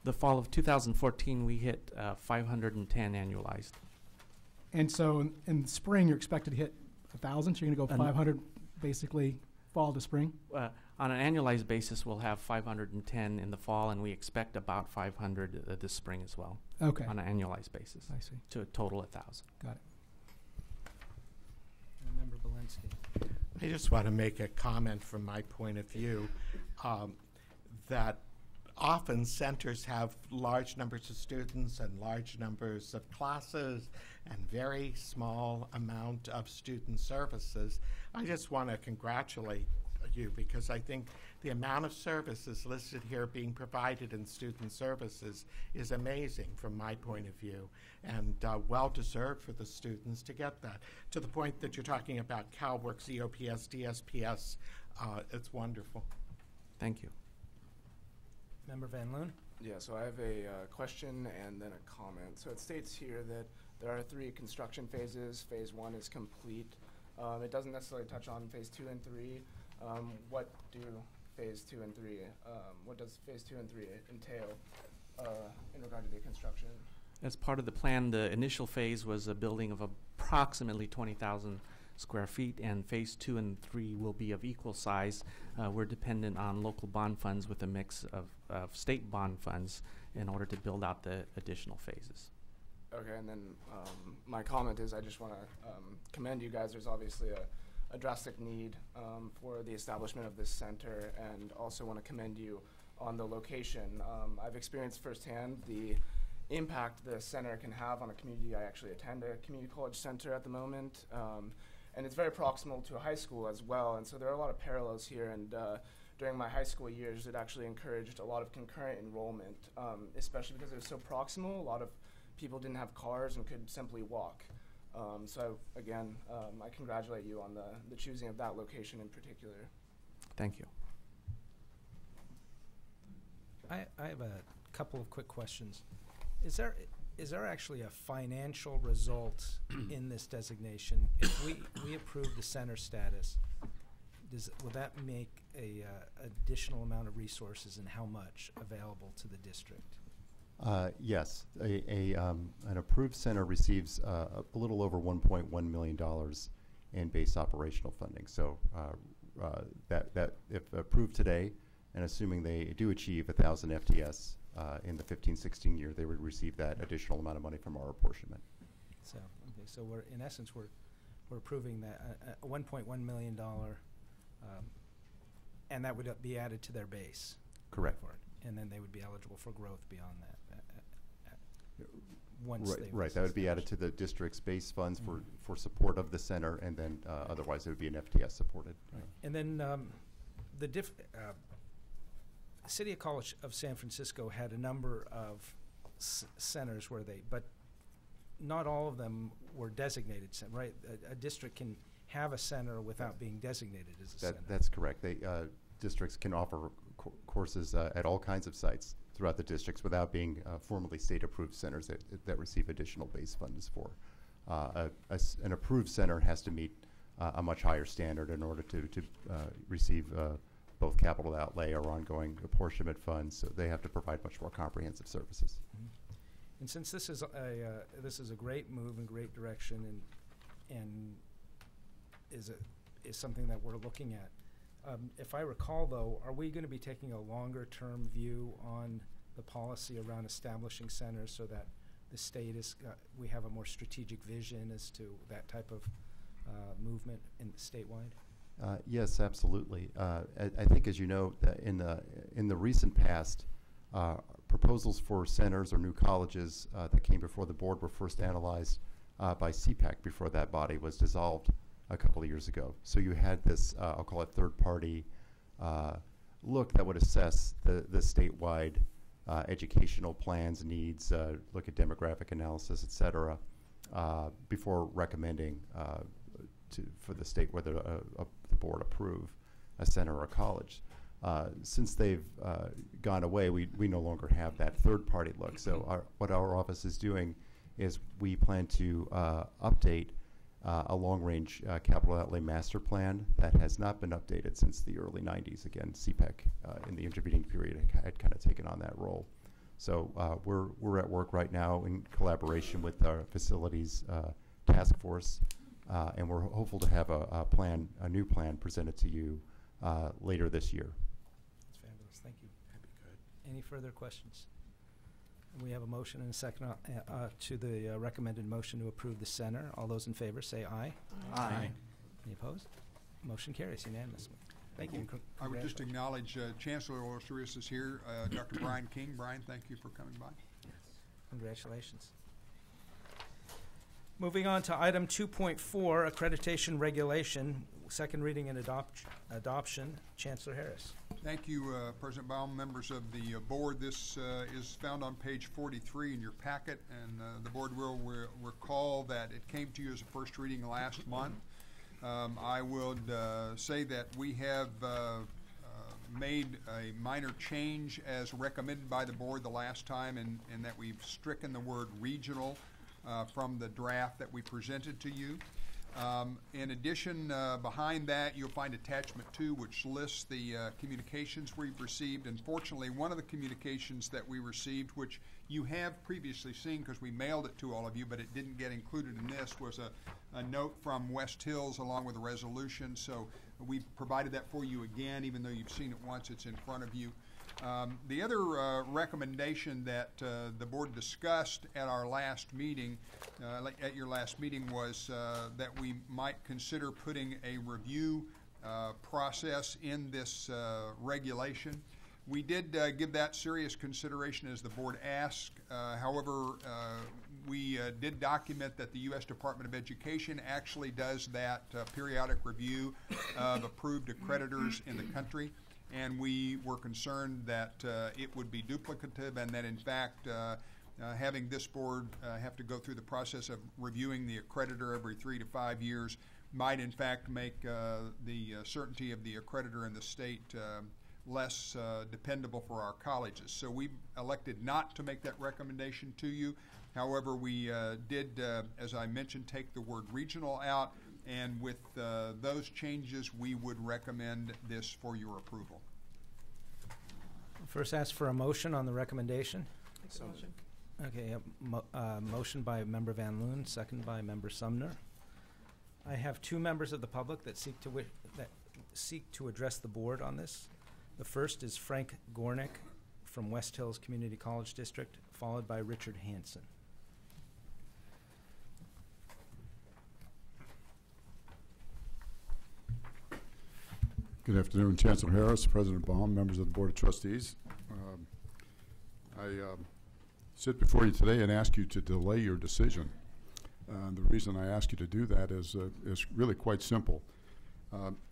The fall of 2014, we hit 510 annualized. And so in the spring, you're expected to hit 1,000, so you're going to go 500 basically fall to spring? On an annualized basis, we'll have 510 in the fall, and we expect about 500 this spring as well. Okay. On an annualized basis. I see. To a total 1,000. Got it. Member Belinsky. I just want to make a comment from my point of view that often centers have large numbers of students and large numbers of classes and very small amount of student services. I just want to congratulate you because I think the amount of services listed here being provided in student services is amazing from my point of view and well deserved for the students to get that. To the point that you're talking about CalWorks, EOPS, DSPS, it's wonderful. Thank you. Member Van Loon? Yeah, so I have a question and then a comment. So it states here that there are 3 construction phases. Phase 1 is complete. It doesn't necessarily touch on phase 2 and 3. What do phase 2 and 3, what does phase 2 and 3 entail in regard to the construction? As part of the plan, the initial phase was a building of approximately 20,000 square feet, and phase 2 and 3 will be of equal size. We're dependent on local bond funds with a mix of state bond funds in order to build out the additional phases. Okay, and then my comment is I just want to commend you guys. There's obviously a drastic need for the establishment of this center, and also want to commend you on the location. I've experienced firsthand the impact the center can have on a community. I actually attend a community college center at the moment, and it's very proximal to a high school as well, and so there are a lot of parallels here, and during my high school years it actually encouraged a lot of concurrent enrollment, especially because it was so proximal. A lot of people didn't have cars and could simply walk. So again, I congratulate you on the choosing of that location in particular. Thank you. I have a couple of quick questions. Is there actually a financial result in this designation? If we approve the center status, will that make a additional amount of resources, and how much available to the district? Yes, an approved center receives a little over $1.1 million in base operational funding. So that if approved today, and assuming they do achieve 1,000 FTS in the 15-16 year, they would receive that additional amount of money from our apportionment. So okay, so we're in essence we're approving that $1.1 million, and that would be added to their base. Correct. For it, and then they would be eligible for growth beyond that. Once right, that would be added to the district's base funds for support of the center, and then otherwise it would be an FTS supported. Right. And then the City College of San Francisco had a number of centers but not all of them were designated, right? A district can have a center without being designated as a center. That's correct. Districts can offer courses at all kinds of sites throughout the districts without being formally state-approved centers that receive additional base funds for. An approved center has to meet a much higher standard in order to receive both capital outlay or ongoing apportionment funds, so they have to provide much more comprehensive services. Mm-hmm. And since this is a great move and great direction, and is something that we're looking at. If I recall, though, are we going to be taking a longer-term view on the policy around establishing centers so that the state we have a more strategic vision as to that type of movement statewide? Yes, absolutely. I think, as you know, that in the recent past, proposals for centers or new colleges that came before the board were first analyzed by CPAC before that body was dissolved a couple of years ago. So you had this, I'll call it third-party look that would assess the statewide educational plans, needs, look at demographic analysis, et cetera, before recommending for the state whether the board approve a center or a college. Since they've gone away, we no longer have that third-party look. So what our office is doing is we plan to update a long-range capital outlay master plan that has not been updated since the early 90s. Again, CPEC in the intervening period had kind of taken on that role. So we're at work right now in collaboration with our facilities task force, and we're hopeful to have a new plan presented to you later this year. That's fabulous. Thank you. That'd be good. Any further questions? We have a motion and a second to the recommended motion to approve the center. All those in favor say aye. Aye. Any opposed? Motion carries unanimously. Thank you. I would just acknowledge Chancellor Osiris is here, Dr. Brian King. Brian, thank you for coming by. Congratulations. Moving on to item 2.4, accreditation regulation, second reading and adoption. Chancellor Harris. Thank you, President Baum, members of the board. This is found on page 43 in your packet, and the board will recall that it came to you as a first reading last month. I would say that we have made a minor change as recommended by the board the last time, in that we've stricken the word regional from the draft that we presented to you. In addition, behind that, you'll find attachment 2, which lists the communications we've received. Unfortunately, one of the communications that we received, which you have previously seen because we mailed it to all of you, but it didn't get included in this, was a note from West Hills along with a resolution. So we provided that for you again, even though you've seen it once, it's in front of you. The other recommendation that the board discussed at our last meeting, at your last meeting, was that we might consider putting a review process in this regulation. We did give that serious consideration as the board asked. However, we did document that the U.S. Department of Education actually does that periodic review of approved accreditors in the country. And we were concerned that it would be duplicative, and that in fact having this board have to go through the process of reviewing the accreditor every 3 to 5 years might in fact make the certainty of the accreditor in the state less dependable for our colleges. So we elected not to make that recommendation to you. However, we did, as I mentioned, take the word regional out. And with those changes, we would recommend this for your approval. First, ask for a motion on the recommendation. Motion. Okay, motion by Member Van Loon, second by Member Sumner. I have 2 members of the public that seek to address the board on this. The first is Frank Gornick from West Hills Community College District, followed by Richard Hansen. Good afternoon, Chancellor Harris, President Baum, members of the Board of Trustees. I sit before you today and ask you to delay your decision. The reason I ask you to do that is really quite simple.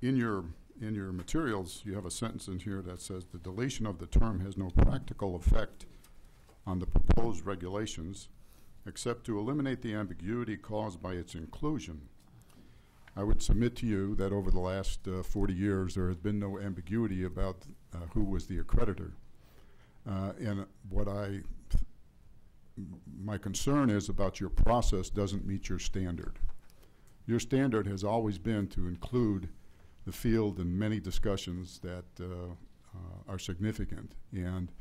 In your materials, you have a sentence in here that says the deletion of the term has no practical effect on the proposed regulations except to eliminate the ambiguity caused by its inclusion. I would submit to you that over the last 40 years, there has been no ambiguity about who was the accreditor. And what my concern is about your process doesn't meet your standard. Your standard has always been to include the field in many discussions that are significant. And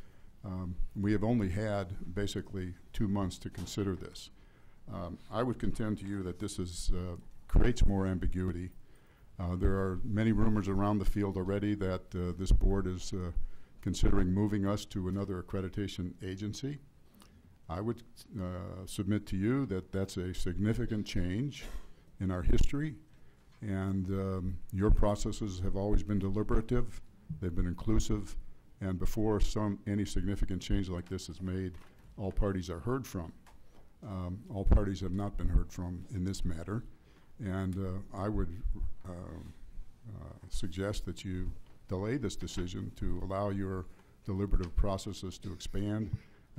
we have only had basically 2 months to consider this. I would contend to you that this is creates more ambiguity. There are many rumors around the field already that this board is considering moving us to another accreditation agency. I would submit to you that that's a significant change in our history, and your processes have always been deliberative, they've been inclusive, and before any significant change like this is made, all parties are heard from. All parties have not been heard from in this matter. And I would suggest that you delay this decision to allow your deliberative processes to expand.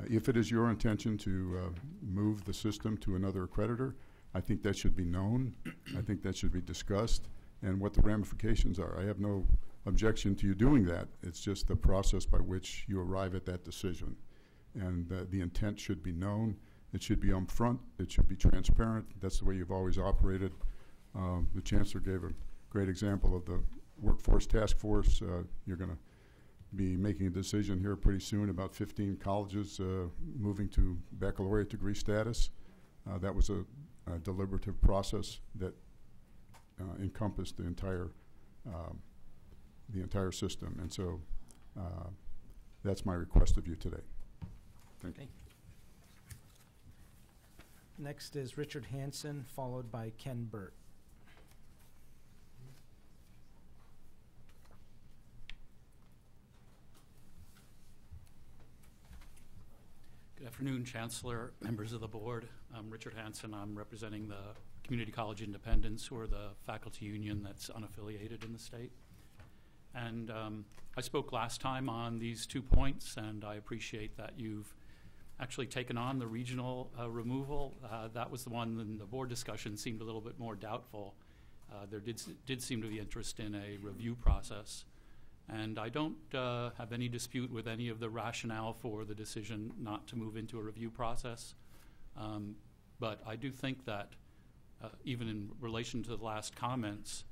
If it is your intention to move the system to another accreditor, I think that should be known. I think that should be discussed and what the ramifications are. I have no objection to you doing that. It's just the process by which you arrive at that decision. And the intent should be known. It should be upfront. It should be transparent. That's the way you've always operated. The Chancellor gave a great example of the Workforce Task Force. You're going to be making a decision here pretty soon about 15 colleges moving to baccalaureate degree status. That was a deliberative process that encompassed the entire system, and so that's my request of you today. Thank you. Next is Richard Hansen, followed by Ken Burt. Good afternoon, Chancellor, members of the board. I'm Richard Hansen. I'm representing the Community College Independents, who are the faculty union that's unaffiliated in the state. And I spoke last time on these 2 points, and I appreciate that you've actually taken on the regional removal. That was the one in the board discussion seemed a little bit more doubtful. There did seem to be interest in a review process. And I don't have any dispute with any of the rationale for the decision not to move into a review process. But I do think that even in relation to the last comments,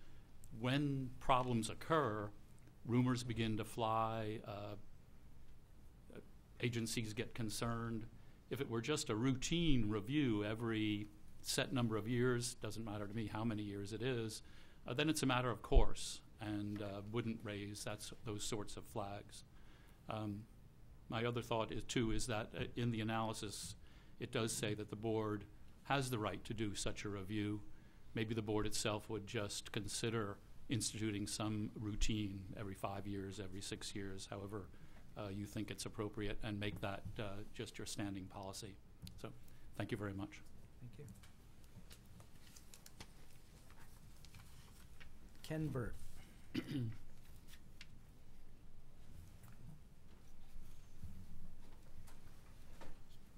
when problems occur, rumors begin to fly, agencies get concerned. If it were just a routine review every set number of years, doesn't matter to me how many years it is, then it's a matter of course and wouldn't raise those sorts of flags. My other thought is that in the analysis, it does say that the board has the right to do such a review. Maybe the board itself would just consider instituting some routine every 5 years, every 6 years, however you think it's appropriate, and make that just your standing policy. So thank you very much. Thank you. Ken Burt.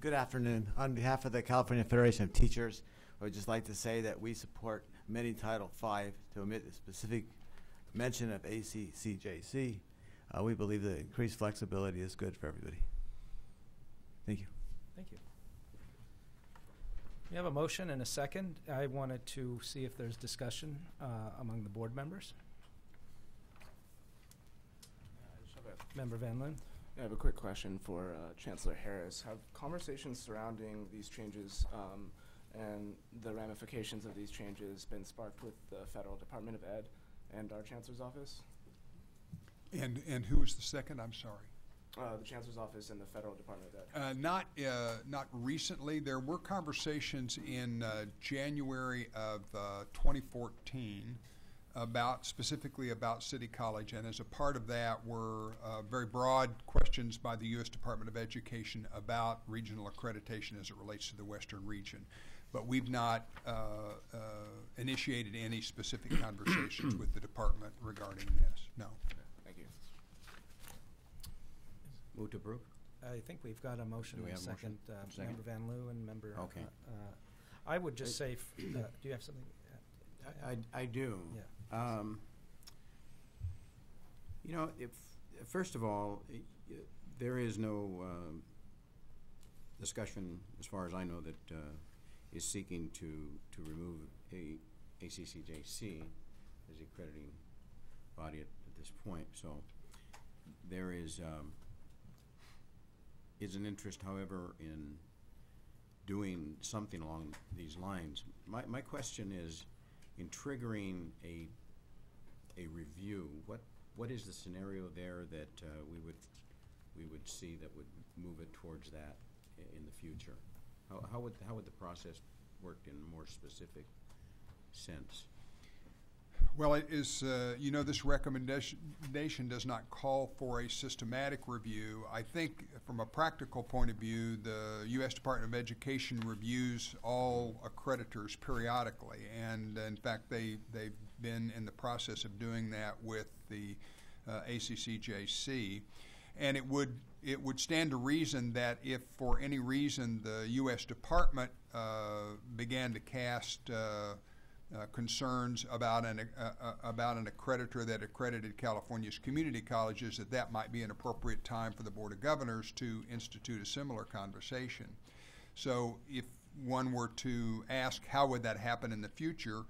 Good afternoon. On behalf of the California Federation of Teachers, I would just like to say that we support amending Title V to omit the specific mention of ACCJC. We believe that increased flexibility is good for everybody. Thank you. Thank you. We have a motion and a second. I wanted to see if there's discussion among the board members. Member Van Loon. I have a quick question for Chancellor Harris. Have conversations surrounding these changes and the ramifications of these changes been sparked with the Federal Department of Ed and our Chancellor's office? And who was the second? I'm sorry. The Chancellor's office and the Federal Department of Ed. Not recently. There were conversations in January of 2014 specifically about City College, and as a part of that were very broad questions by the U.S. Department of Education about regional accreditation as it relates to the Western region. But we've not initiated any specific conversations with the department regarding this. No. Thank you. Move to approve. I think we've got a motion and a second. Member Van Loo and Member. Okay. I would just say, do you have something? I do. Yeah. You know, first of all, there is no discussion, as far as I know, that is seeking to remove ACCJC as the accrediting body at this point. So there is an interest, however, in doing something along these lines. My question is, in triggering a review, what is the scenario there that we would see that would move it towards that in the future? How would the process work in a more specific sense? Well, it is, you know, this recommendation does not call for a systematic review. I think from a practical point of view, the U.S. Department of Education reviews all accreditors periodically, and in fact, they've been in the process of doing that with the ACCJC. And it would stand to reason that if for any reason the U.S. Department began to cast concerns about an accreditor that accredited California's community colleges, that might be an appropriate time for the Board of Governors to institute a similar conversation. So if one were to ask how would that happen in the future,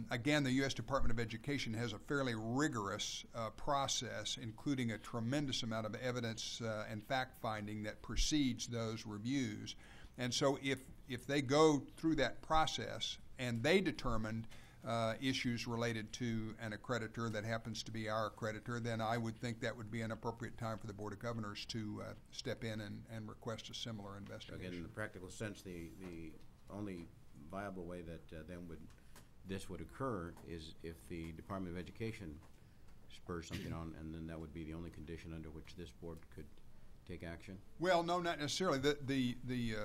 Again, the U.S. Department of Education has a fairly rigorous process, including a tremendous amount of evidence and fact-finding that precedes those reviews. And so if they go through that process and they determined issues related to an accreditor that happens to be our accreditor, then I would think that would be an appropriate time for the Board of Governors to step in and request a similar investigation. Again, in the practical sense, the only viable way that this would occur is if the Department of Education spurs something on, and then that would be the only condition under which this board could take action? Well, no, not necessarily. The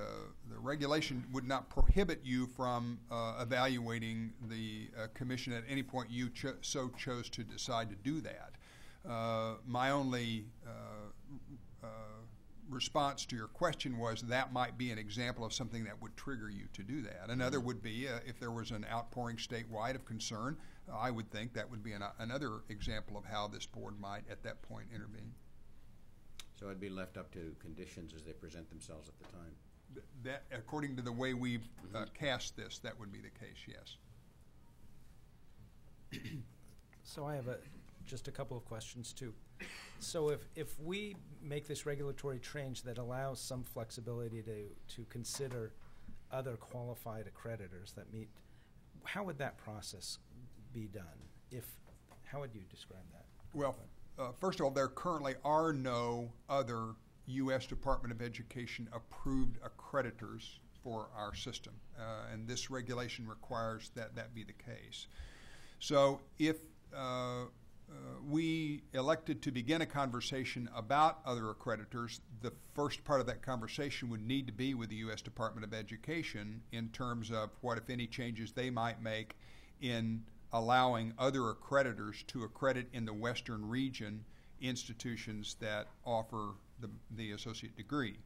regulation would not prohibit you from evaluating the commission at any point you so chose to decide to do that. My only response to your question was that might be an example of something that would trigger you to do that. Another would be if there was an outpouring statewide of concern, I would think that would be another example of how this board might at that point intervene. So it'd be left up to conditions as they present themselves at the time? That, according to the way we've cast this, that would be the case, yes. So I have just a couple of questions too. So if we make this regulatory change that allows some flexibility to consider other qualified accreditors that meet, how would that process be done? How would you describe that? Well, first of all, there currently are no other U.S. Department of Education approved accreditors for our system, and this regulation requires that that be the case. So if we elected to begin a conversation about other accreditors, the first part of that conversation would need to be with the U.S. Department of Education in terms of what, if any, changes they might make in allowing other accreditors to accredit in the Western region institutions that offer the associate degree.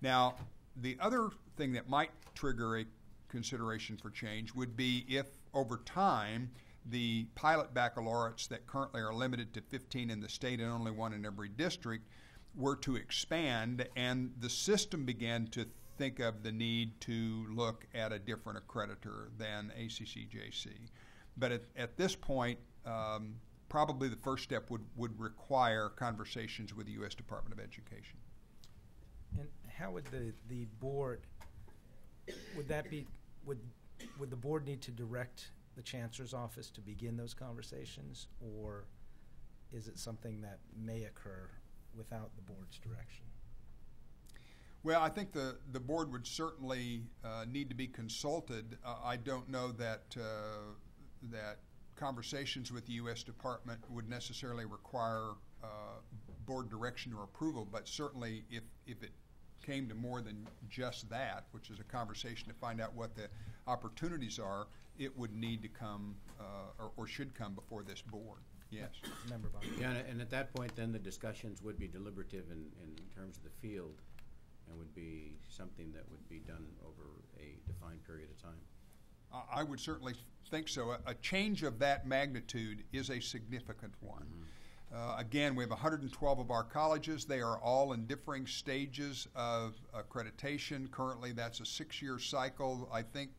Now, the other thing that might trigger a consideration for change would be if, over time, the pilot baccalaureates that currently are limited to 15 in the state and only 1 in every district were to expand, and the system began to think of the need to look at a different accreditor than ACCJC. But at this point, probably the first step would require conversations with the U.S. Department of Education. And how would the board, would the board need to direct the Chancellor's office to begin those conversations, or is it something that may occur without the board's direction? Well, I think the board would certainly need to be consulted. I don't know that that conversations with the U.S. Department would necessarily require board direction or approval, but certainly if it came to more than just that, which is a conversation to find out what the opportunities are, it would need to come or should come before this board. Yes. Member Bond. Yeah, and at that point, then the discussions would be deliberative in terms of the field, and would be something that would be done over a defined period of time. I would certainly think so. A change of that magnitude is a significant one. Again, we have 112 of our colleges. They are all in differing stages of accreditation. Currently, that's a 6-year cycle. I think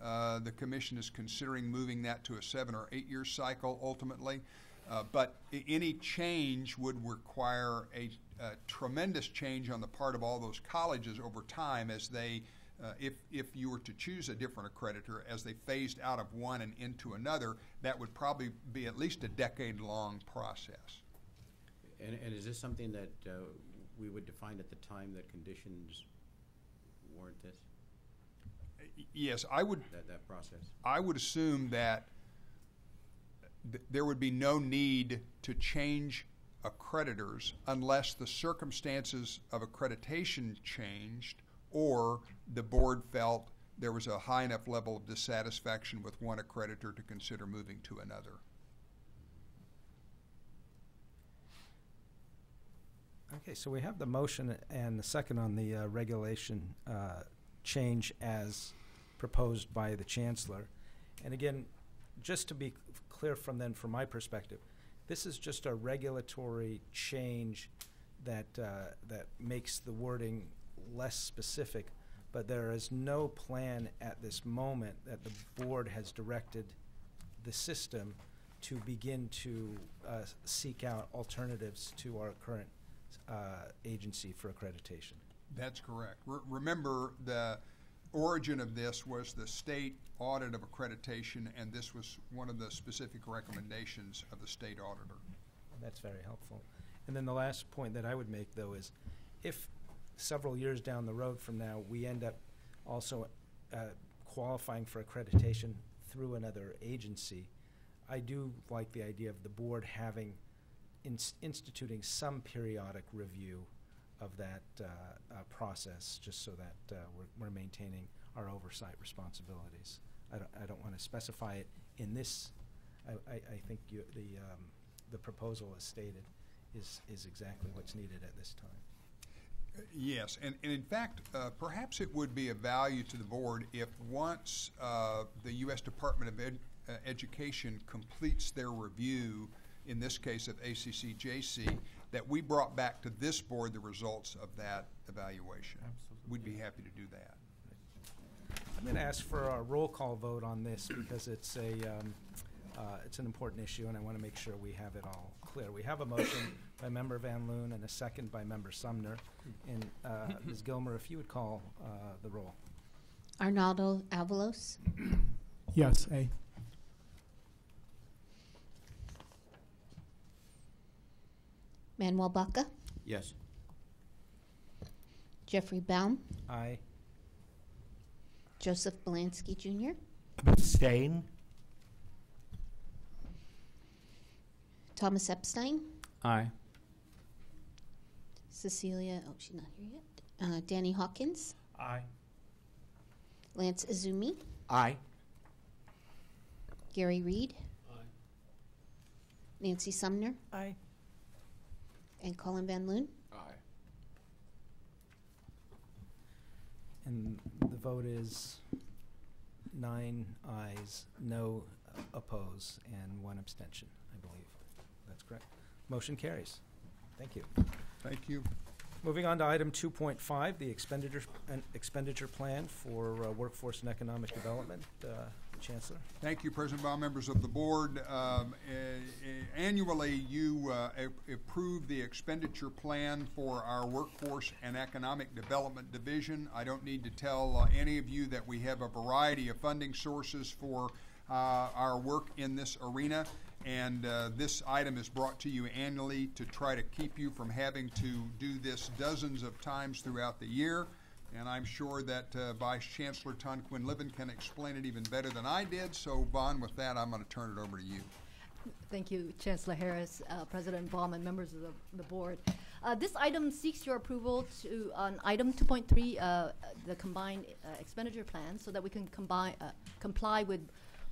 the Commission is considering moving that to a 7 or 8 year cycle ultimately. But any change would require a tremendous change on the part of all those colleges over time as they if you were to choose a different accreditor, as they phased out of one and into another, that would probably be at least a decade-long process. And is this something that we would define at the time that conditions warrant this? Yes, I would. That process. I would assume that there would be no need to change accreditors unless the circumstances of accreditation changed, or the board felt there was a high enough level of dissatisfaction with one accreditor to consider moving to another. Okay, so we have the motion and the second on the regulation change as proposed by the Chancellor. And again, just to be clear from my perspective, this is just a regulatory change that makes the wording less specific, but there is no plan at this moment that the board has directed the system to begin to seek out alternatives to our current agency for accreditation. That's correct. Remember, the origin of this was the state audit of accreditation, and this was one of the specific recommendations of the state auditor. That's very helpful. And then the last point that I would make, though, is if several years down the road from now we end up also qualifying for accreditation through another agency, I do like the idea of the board having instituting some periodic review of that process, just so that we're maintaining our oversight responsibilities. I don't want to specify it in this. I think the proposal as stated is exactly what's needed at this time. Yes, and in fact, perhaps it would be of value to the board if once the U.S. Department of Education completes their review, in this case of ACCJC, that we brought back to this board the results of that evaluation. Absolutely. We'd be happy to do that. I'm going to ask for a roll call vote on this because it's an important issue, and I want to make sure we have it all clear. We have a motion by Member Van Loon and a second by Member Sumner. And Ms. Gilmer, if you would call the roll. Arnaldo Avalos. Yes, A. Manuel Baca. Yes. Jeffrey Baum. Aye. Joseph Belansky Jr. Abstain. Thomas Epstein. Aye. Cecilia, she's not here yet. Danny Hawkins. Aye. Lance Izumi. Aye. Gary Reed. Aye. Nancy Sumner. Aye. And Colin Van Loon. Aye. And the vote is 9 ayes, no oppose, and 1 abstention, I believe. That's correct. Motion carries. Thank you. Thank you. Moving on to item 2.5, the expenditure plan for workforce and economic development. Chancellor. Thank you, President Baum, members of the board. Annually, you approve the expenditure plan for our Workforce and Economic Development Division. I don't need to tell any of you that we have a variety of funding sources for our work in this arena, and this item is brought to you annually to try to keep you from having to do this dozens of times throughout the year. And I'm sure that Vice Chancellor Ton Quinlivan can explain it even better than I did. So, Vaughn, with that, I'm going to turn it over to you. Thank you, Chancellor Harris, President Baum, and members of the board. This item seeks your approval to on item 2.3, the combined expenditure plan, so that we can comply with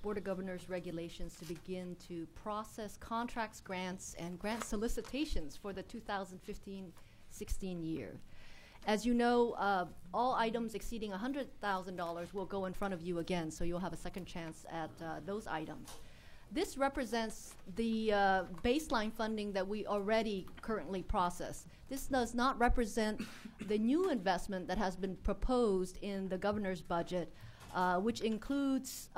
Board of Governors regulations to begin to process contracts, grants, and grant solicitations for the 2015-16 year. As you know, all items exceeding $100,000 will go in front of you again, so you'll have a second chance at those items. This represents the baseline funding that we already currently process. This does not represent the new investment that has been proposed in the governor's budget, which includes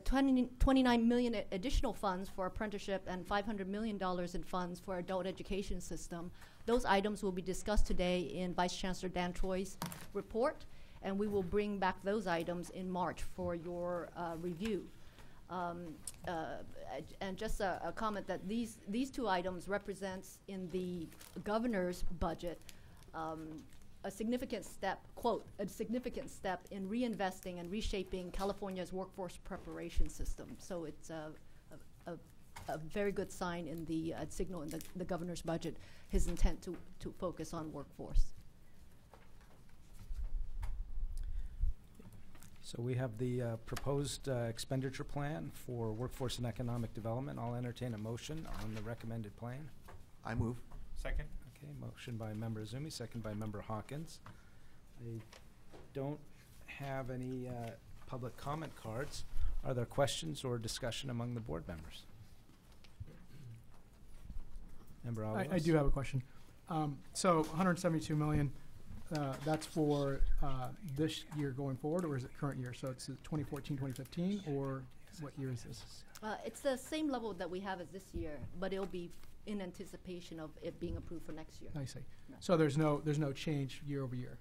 29 million additional funds for apprenticeship and $500 million in funds for adult education system. Those items will be discussed today in Vice Chancellor Dan Troy's report, and we will bring back those items in March for your review. And just a comment that these two items represents in the governor's budget a significant step, quote, a significant step in reinvesting and reshaping California's workforce preparation system. So it's a very good sign in the signal in the governor's budget, his intent to focus on workforce. So we have the proposed expenditure plan for workforce and economic development. I'll entertain a motion on the recommended plan. I move. Second. Okay, motion by Member Izumi, second by Member Hawkins. I don't have any public comment cards. Are there questions or discussion among the board members? Member Avalos? I do have a question. So 172 million, that's for this year going forward, or is it current year? So it's 2014, 2015, or What year is this? It's the same level that we have as this year, but it'll be in anticipation of it being approved for next year. I see. No. So there's no change year over year.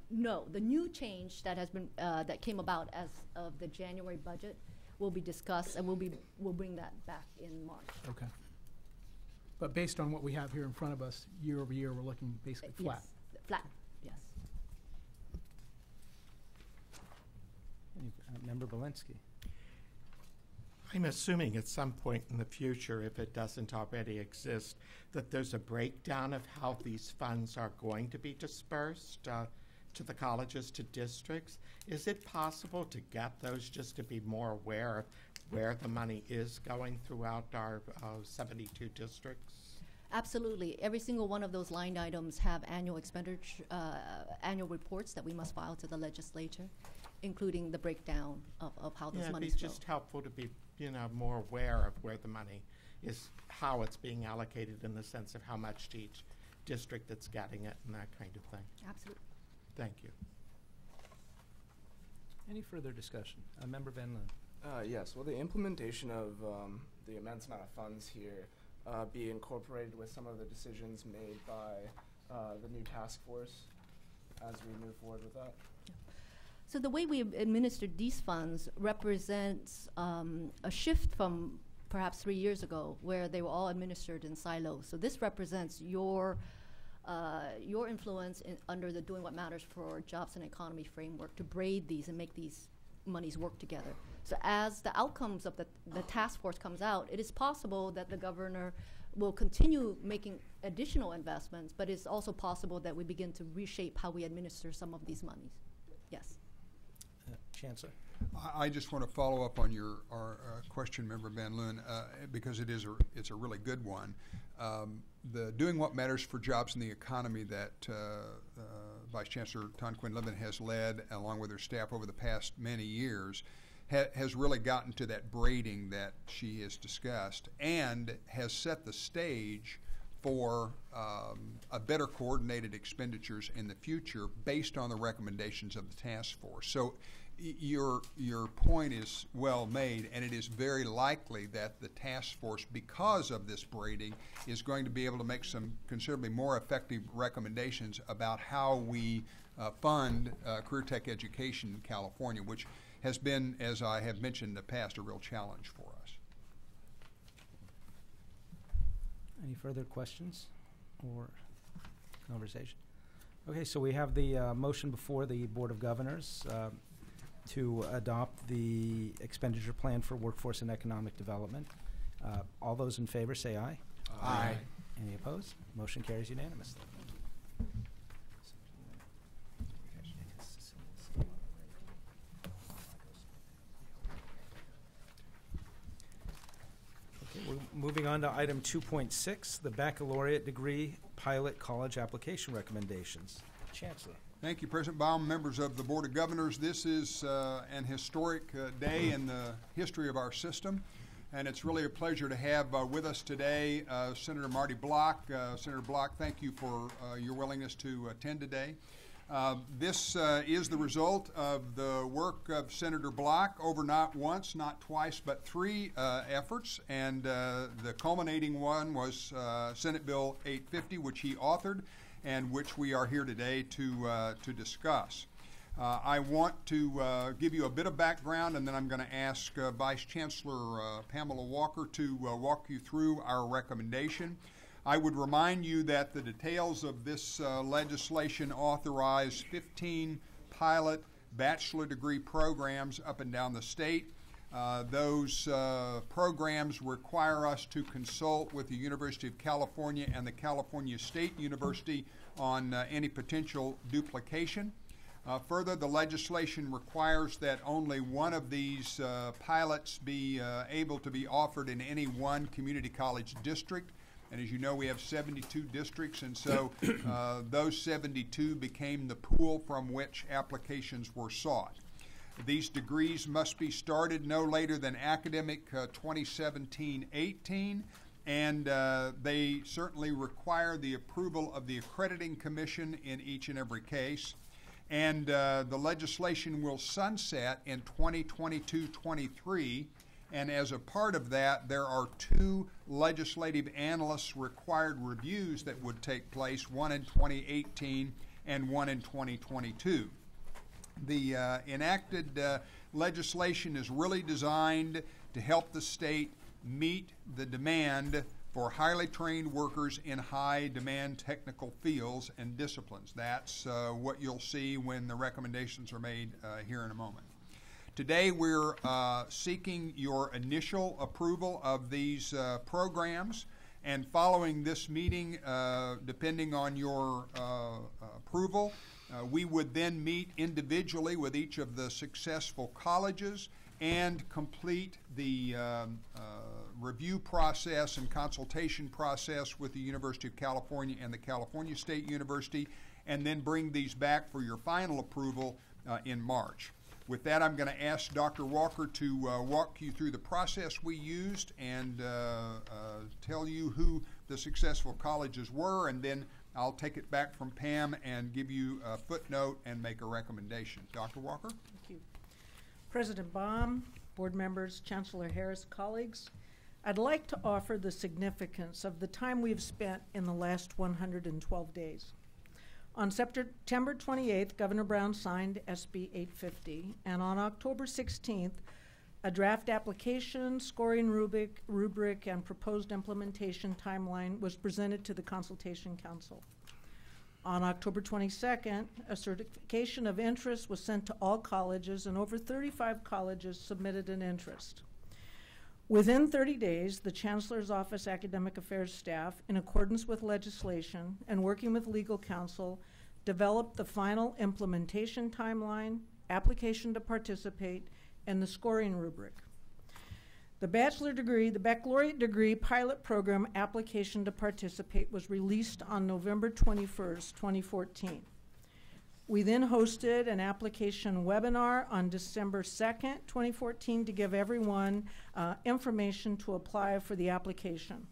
No, the new change that has been that came about as of the January budget will be discussed, and we'll bring that back in March. Okay. But based on what we have here in front of us, year over year, we're looking basically flat. Yes, flat. Yes. Member Belinsky. I'm assuming at some point in the future, if it doesn't already exist, that there's a breakdown of how these funds are going to be dispersed to the colleges, to districts. Is it possible to get those just to be more aware of where the money is going throughout our 72 districts? Absolutely. Every single one of those line items have annual expenditure, annual reports that we must file to the legislature, including the breakdown of how those monies it'd be go. just helpful to be, more aware of where the money is, how it's being allocated in the sense of how much to each district that's getting it and that kind of thing. Absolutely. Thank you. Any further discussion? Member Van Loon. Yes, will the implementation of the immense amount of funds here be incorporated with some of the decisions made by the new task force as we move forward with that? So the way we administered these funds represents a shift from perhaps 3 years ago, where they were all administered in silos. So this represents your influence under the Doing What Matters for Jobs and Economy framework to braid these and make these monies work together. So as the outcomes of the task force comes out, it is possible that the governor will continue making additional investments, but it's also possible that we begin to reshape how we administer some of these monies. Yes. Chancellor. I just want to follow up on our question, Member Van Loon, because it's a really good one. The Doing What Matters for Jobs and the Economy that Vice Chancellor Tan Quinn-Levin has led, along with her staff over the past many years, has really gotten to that braiding that she has discussed and has set the stage for a better coordinated expenditures in the future based on the recommendations of the task force. So your point is well made, and it is very likely that the task force, because of this braiding, is going to be able to make some considerably more effective recommendations about how we fund career tech education in California, which has been, as I have mentioned in the past, a real challenge for us. Any further questions or conversation? Okay, so we have the motion before the Board of Governors to adopt the expenditure plan for workforce and economic development. All those in favor say aye. Aye. Any opposed? Motion carries unanimously. Okay, we're moving on to item 2.6, the baccalaureate degree pilot college application recommendations. Chancellor. Thank you, President Baum, members of the Board of Governors. This is an historic day in the history of our system, and it's really a pleasure to have with us today Senator Marty Block. Senator Block, thank you for your willingness to attend today. This is the result of the work of Senator Block over not once, not twice, but 3 efforts, and the culminating one was Senate Bill 850, which he authored, and which we are here today to discuss. I want to give you a bit of background, and then I'm going to ask Vice Chancellor Pamela Walker to walk you through our recommendation. I would remind you that the details of this legislation authorize 15 pilot bachelor degree programs up and down the state. Those programs require us to consult with the University of California and the California State University on any potential duplication. Further, the legislation requires that only one of these pilots be able to be offered in any one community college district. And as you know, we have 72 districts, and so those 72 became the pool from which applications were sought. These degrees must be started no later than academic 2017-18, and they certainly require the approval of the Accrediting Commission in each and every case. and the legislation will sunset in 2022-23. And as a part of that, there are 2 legislative analysts required reviews that would take place, one in 2018 and one in 2022. The enacted legislation is really designed to help the state meet the demand for highly trained workers in high demand technical fields and disciplines. That's what you'll see when the recommendations are made here in a moment. Today we're seeking your initial approval of these programs, and following this meeting, depending on your approval, we would then meet individually with each of the successful colleges and complete the review process and consultation process with the University of California and the California State University, and then bring these back for your final approval in March. With that, I'm going to ask Dr. Walker to walk you through the process we used and tell you who the successful colleges were, and then I'll take it back from Pam and give you a footnote and make a recommendation. Dr. Walker? Thank you. President Baum, board members, Chancellor Harris, colleagues, I'd like to offer the significance of the time we've spent in the last 112 days. On September 28th, Governor Brown signed SB 850, and on October 16th, a draft application, scoring rubric, and proposed implementation timeline was presented to the Consultation Council. On October 22nd, a certification of interest was sent to all colleges, and over 35 colleges submitted an interest. Within 30 days, the Chancellor's Office Academic Affairs staff, in accordance with legislation and working with legal counsel, developed the final implementation timeline, application to participate, and the scoring rubric. The baccalaureate degree pilot program application to participate was released on November 21st, 2014. We then hosted an application webinar on December 2nd, 2014 to give everyone information to apply for the application.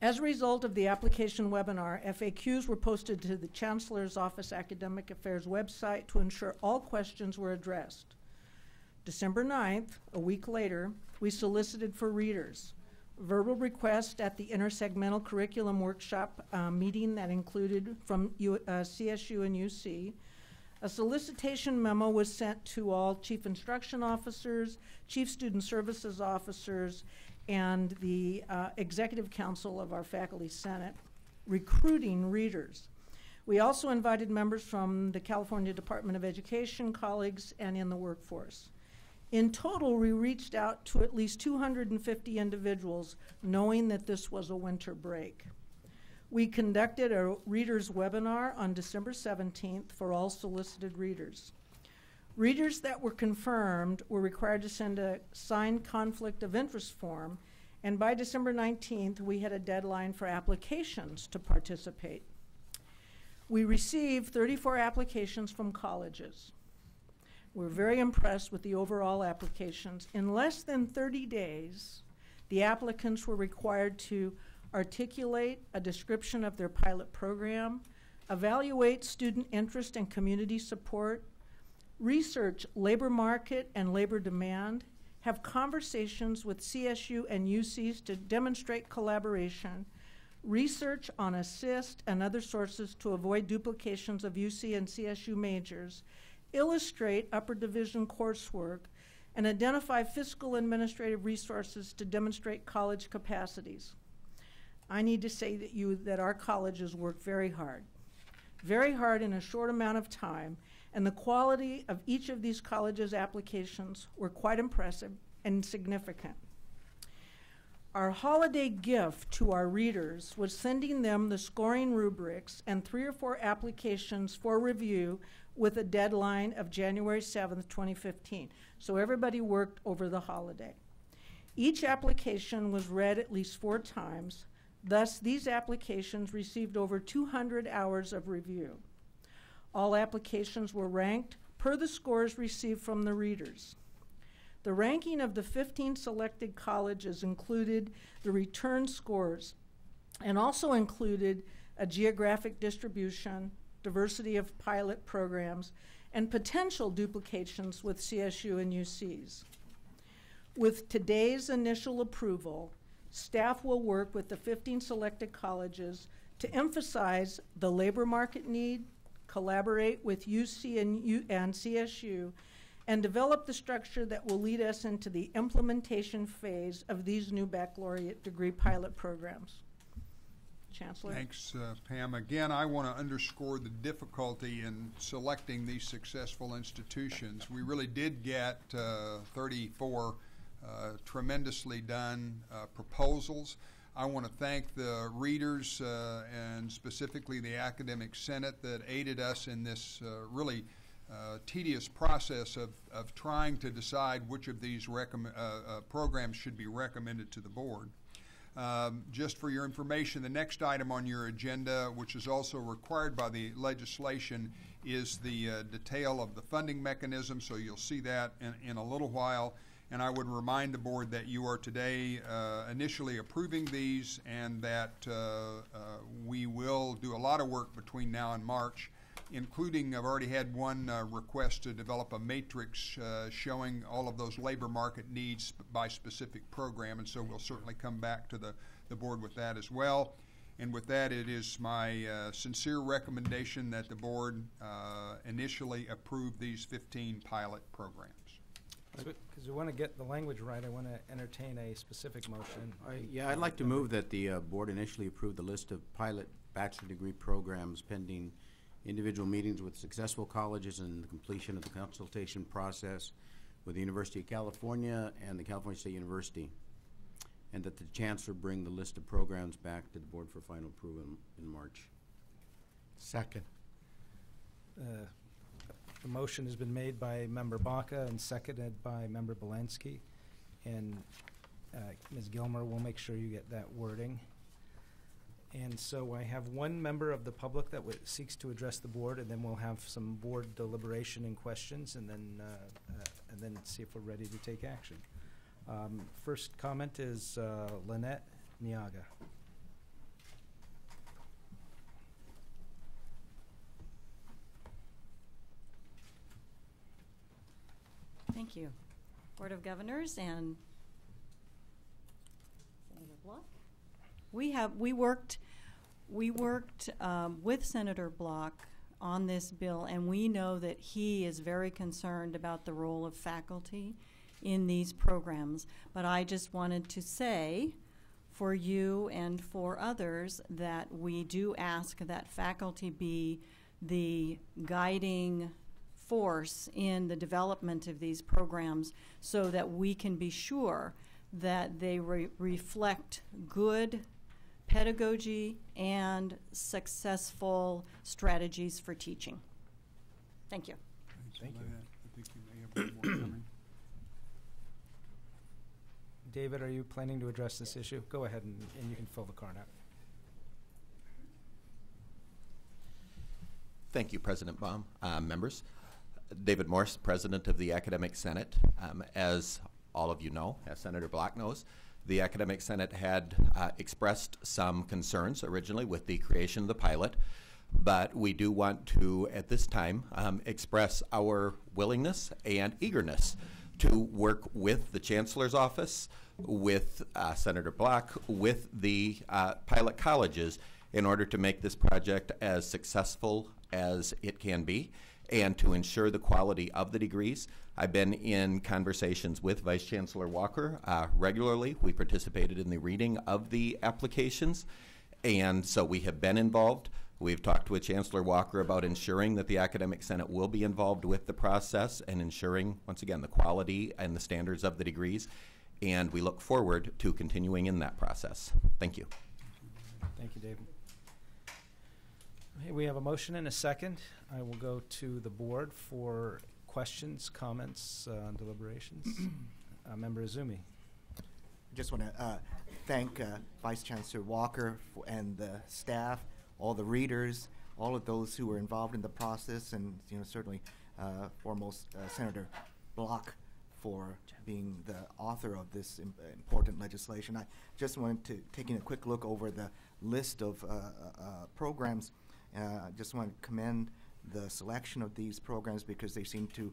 As a result of the application webinar, FAQs were posted to the Chancellor's Office Academic Affairs website to ensure all questions were addressed. December 9th, a week later, we solicited for readers. Verbal request at the intersegmental curriculum workshop meeting that included from CSU and UC. A solicitation memo was sent to all chief instruction officers, chief student services officers, and the executive council of our faculty senate, recruiting readers. We also invited members from the California Department of Education, colleagues, and in the workforce. In total, we reached out to at least 250 individuals, knowing that this was a winter break. We conducted a readers webinar on December 17th for all solicited readers. Readers that were confirmed were required to send a signed conflict of interest form, and by December 19th, we had a deadline for applications to participate. We received 34 applications from colleges. We're very impressed with the overall applications. In less than 30 days, the applicants were required to articulate a description of their pilot program, evaluate student interest and community support, research labor market and labor demand, have conversations with CSU and UCs to demonstrate collaboration, research on assist and other sources to avoid duplications of UC and CSU majors, illustrate upper division coursework, and identify fiscal administrative resources to demonstrate college capacities. I need to say that our colleges work very hard in a short amount of time, and the quality of each of these colleges' applications were quite impressive and significant. Our holiday gift to our readers was sending them the scoring rubrics and 3 or 4 applications for review with a deadline of January 7th, 2015. So everybody worked over the holiday. Each application was read at least 4 times. Thus, these applications received over 200 hours of review. All applications were ranked per the scores received from the readers. The ranking of the 15 selected colleges included the return scores and also included a geographic distribution, diversity of pilot programs, and potential duplications with CSU and UCs. With today's initial approval, staff will work with the 15 selected colleges to emphasize the labor market need, collaborate with UC and CSU, and develop the structure that will lead us into the implementation phase of these new baccalaureate degree pilot programs. Chancellor? Thanks, Pam. Again, I want to underscore the difficulty in selecting these successful institutions. We really did get 34 tremendously done proposals. I want to thank the readers and specifically the Academic Senate that aided us in this really tedious process of trying to decide which of these programs should be recommended to the board. Just for your information, the next item on your agenda, which is also required by the legislation, is the detail of the funding mechanism, so you'll see that in a little while. And I would remind the board that you are today initially approving these, and that we will do a lot of work between now and March, including, I've already had one request to develop a matrix showing all of those labor market needs by specific program, and so we'll certainly come back to the board with that as well. And with that, it is my sincere recommendation that the board initially approve these 15 pilot programs. Because we want to get the language right, I want to entertain a specific motion. Yeah, I'd like to move that the board initially approve the list of pilot bachelor degree programs pending individual meetings with successful colleges and the completion of the consultation process with the University of California and the California State University, and that the chancellor bring the list of programs back to the board for final approval in March. Second. The motion has been made by Member Baca and seconded by Member Belansky. And Ms. Gilmer will make sure you get that wording. And so I have one member of the public that seeks to address the board, and then we'll have some board deliberation and questions, and then see if we're ready to take action. First comment is Lynette Niaga. Thank you. Board of Governors and Senator Block. We worked with Senator Block on this bill, and we know that he is very concerned about the role of faculty in these programs. But I just wanted to say for you and for others that we do ask that faculty be the guiding force in the development of these programs so that we can be sure that they reflect good pedagogy and successful strategies for teaching. Thank you. Thank you. I think you may have one more coming. David, are you planning to address this issue? Go ahead and you can fill the card out. Thank you, President Baum. Members, David Morse, President of the Academic Senate. As all of you know, as Senator Block knows, the Academic Senate had expressed some concerns originally with the creation of the pilot, but we do want to, at this time, express our willingness and eagerness to work with the Chancellor's Office, with Senator Block, with the pilot colleges in order to make this project as successful as it can be and to ensure the quality of the degrees. I've been in conversations with Vice Chancellor Walker regularly. We participated in the reading of the applications, and so we have been involved. We've talked with Chancellor Walker about ensuring that the Academic Senate will be involved with the process and ensuring, once again, the quality and the standards of the degrees, and we look forward to continuing in that process. Thank you. Thank you, David. Okay, we have a motion and a second. I will go to the board for questions, comments, deliberations. Member Izumi. I just want to thank Vice Chancellor Walker and the staff, all the readers, all of those who were involved in the process, and certainly foremost Senator Block for being the author of this important legislation. I just wanted to take a quick look over the list of programs. I just want to commend the selection of these programs because they seem to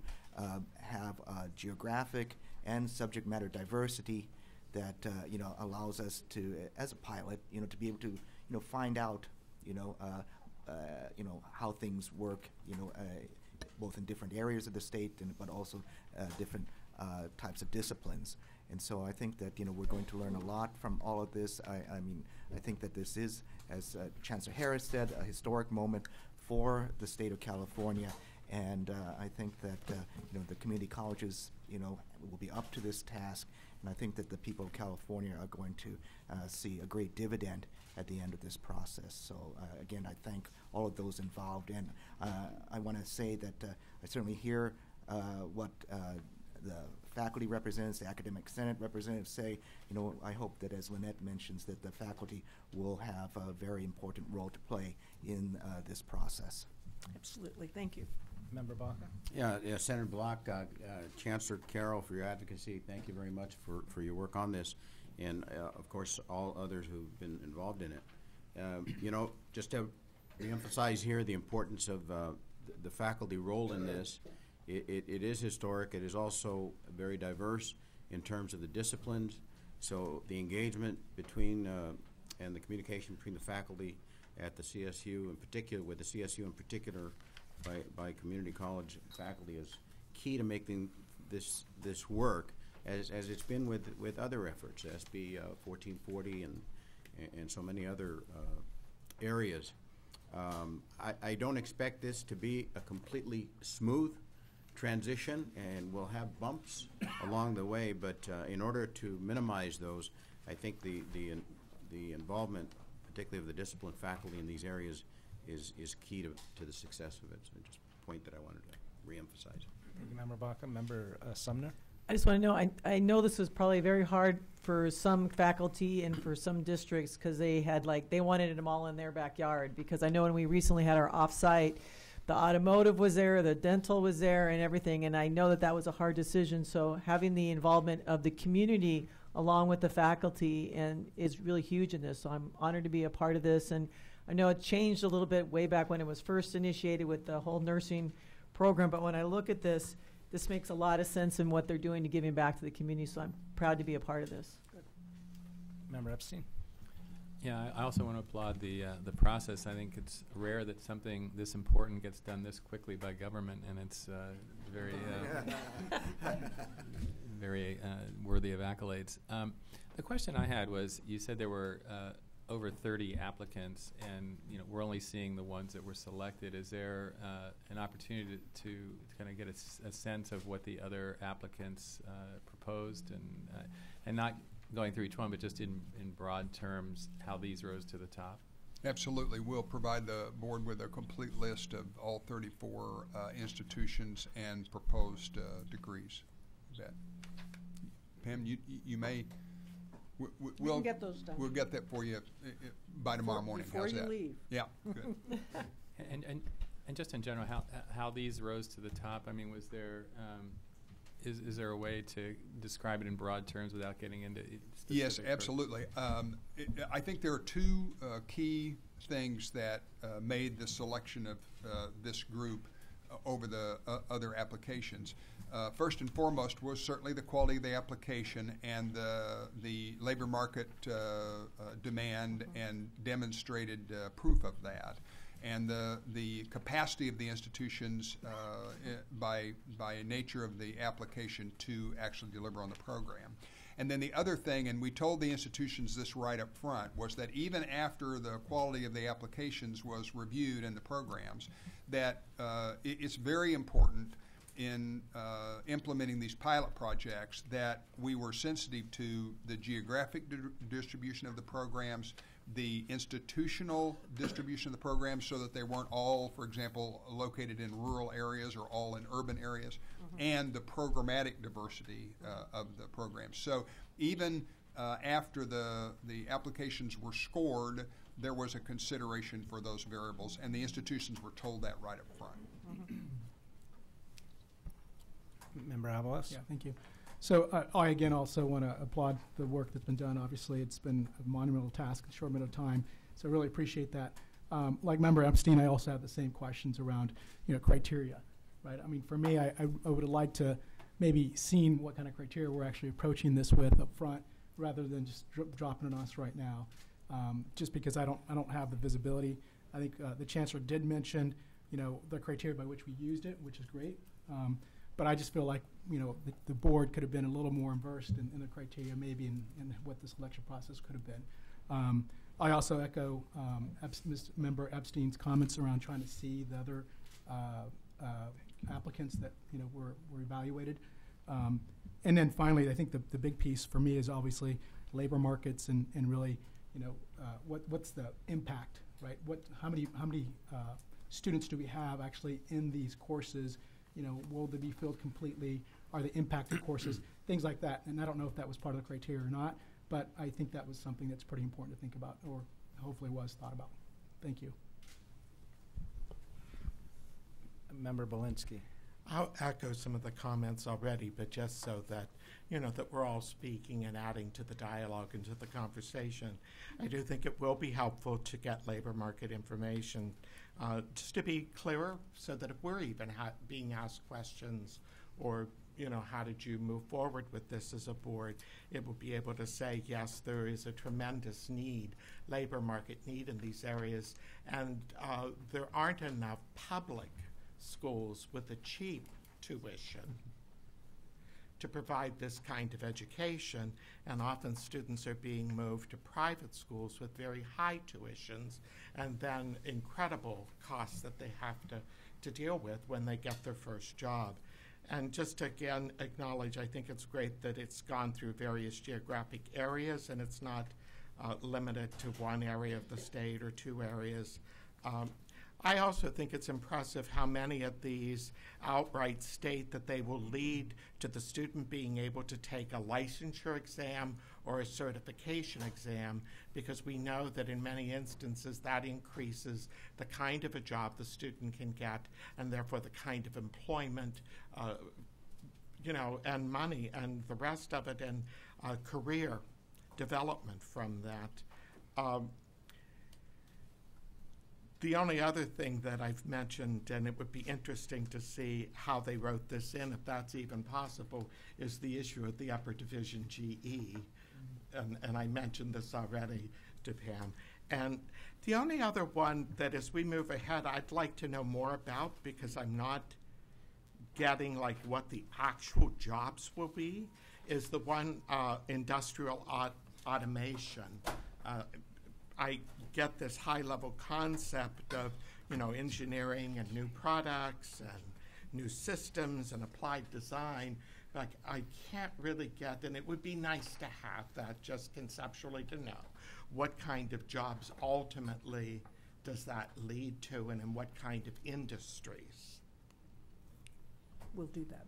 have geographic and subject matter diversity that allows us to, as a pilot, to be able to find out how things work, both in different areas of the state but also different types of disciplines. And so I think that we're going to learn a lot from all of this. I think that this is, as Chancellor Harris said, a historic moment for the state of California, and I think that the community colleges will be up to this task, and I think that the people of California are going to see a great dividend at the end of this process. So again, I thank all of those involved, and I want to say that I certainly hear what the faculty representatives, the academic senate representatives say. I hope that, as Lynette mentions, that the faculty will have a very important role to play in this process. Absolutely. Thank you. Member Baca? Yeah, Senator Block, Chancellor Carroll, for your advocacy, thank you very much for your work on this, and of course all others who've been involved in it. Just to reemphasize here the importance of the faculty role in this. It is historic. It is also very diverse in terms of the disciplines. So the engagement between and the communication between the faculty at the CSU in particular, with the CSU in particular, by community college faculty is key to making this work, as it's been with other efforts, SB 1440 and so many other areas. I don't expect this to be a completely smooth transition, and we'll have bumps along the way, but in order to minimize those, I think the involvement, particularly of the discipline faculty in these areas, is key to the success of it. So just a point that I wanted to reemphasize. Thank you, Member Baca. Member Sumner? I just want to know, I know this was probably very hard for some faculty and for some districts because they wanted them all in their backyard, because I know when we recently had our off-site, the automotive was there, the dental was there, and everything, and I know that was a hard decision. So having the involvement of the community along with the faculty is really huge in this. So I'm honored to be a part of this, and I know it changed a little bit way back when it was first initiated with the whole nursing program, but when I look at this makes a lot of sense in what they're doing to giving back to the community, so I'm proud to be a part of this. Good. Member Epstein? Yeah, I also want to applaud the process. I think it's rare that something this important gets done this quickly by government, and it's very very worthy of accolades. The question I had was, you said there were over 30 applicants, and we're only seeing the ones that were selected. Is there an opportunity to kind of get a sense of what the other applicants proposed, and not going through each one, but just in broad terms, how these rose to the top? Absolutely. We'll provide the board with a complete list of all 34 institutions and proposed degrees. Pam, you may... We can get those done. We'll get that for you by tomorrow morning. Before How's you that? leave. Yeah, good. And just in general, how these rose to the top? I mean, was there is there a way to describe it in broad terms without getting into specific? Yes, absolutely. I think there are two key things that made the selection of this group over the other applications. First and foremost was certainly the quality of the application and the labor market demand and demonstrated proof of that, and the capacity of the institutions by nature of the application to actually deliver on the program. And then the other thing, and we told the institutions this right up front, was that even after the quality of the applications was reviewed and the programs, that it's very important in implementing these pilot projects that we were sensitive to the geographic distribution of the programs, the institutional distribution of the programs, so that they weren't all, for example, located in rural areas or all in urban areas, and the programmatic diversity of the programs. So even after the applications were scored, there was a consideration for those variables, and the institutions were told that right up front. Member Avalos? Yeah, thank you. So I again also want to applaud the work that's been done. Obviously, it's been a monumental task in a short amount of time, so I really appreciate that. Like Member Epstein, I also have the same questions around, criteria, right? I mean, for me, I would have liked to maybe seen what kind of criteria we're actually approaching this with up front, rather than just dropping it on us right now. Just because I don't have the visibility. I think the Chancellor did mention, the criteria by which we used it, which is great. But I just feel like, the board could have been a little more immersed in the criteria, maybe in what the selection process could have been. I also echo Member Epstein's comments around trying to see the other applicants that were evaluated. And then finally, I think the big piece for me is obviously labor markets and really, what's the impact, right? How many students do we have actually in these courses? Will they be filled completely? Are they impacted courses? Things like that. And I don't know if that was part of the criteria or not, but I think that was something that's pretty important to think about, or hopefully was thought about. Thank you. Member Belinsky. I'll echo some of the comments already, but just so that, that we're all speaking and adding to the dialogue and to the conversation, I do think it will be helpful to get labor market information, just to be clearer, so that if we're even being asked questions or, how did you move forward with this as a board, it will be able to say, yes, there is a tremendous need, labor market need in these areas, and there aren't enough public schools with a cheap tuition to provide this kind of education, and often students are being moved to private schools with very high tuitions and then incredible costs that they have to deal with when they get their first job. And just to again acknowledge, I think it's great that it's gone through various geographic areas and it's not limited to one area of the state or two areas. I also think it's impressive how many of these outright state that they will lead to the student being able to take a licensure exam or a certification exam, because we know that in many instances that increases the kind of a job the student can get, and therefore the kind of employment, and money and the rest of it, and career development from that. The only other thing that I've mentioned, and it would be interesting to see how they wrote this in, if that's even possible, is the issue of the upper division GE. And I mentioned this already to Pam. And the only other one that as we move ahead, I'd like to know more about, because I'm not getting like what the actual jobs will be, is the one industrial automation. I get this high-level concept of, engineering and new products and new systems and applied design. Like, I can't really get, and it would be nice to have that just conceptually to know what kind of jobs ultimately does that lead to, and in what kind of industries. We'll do that.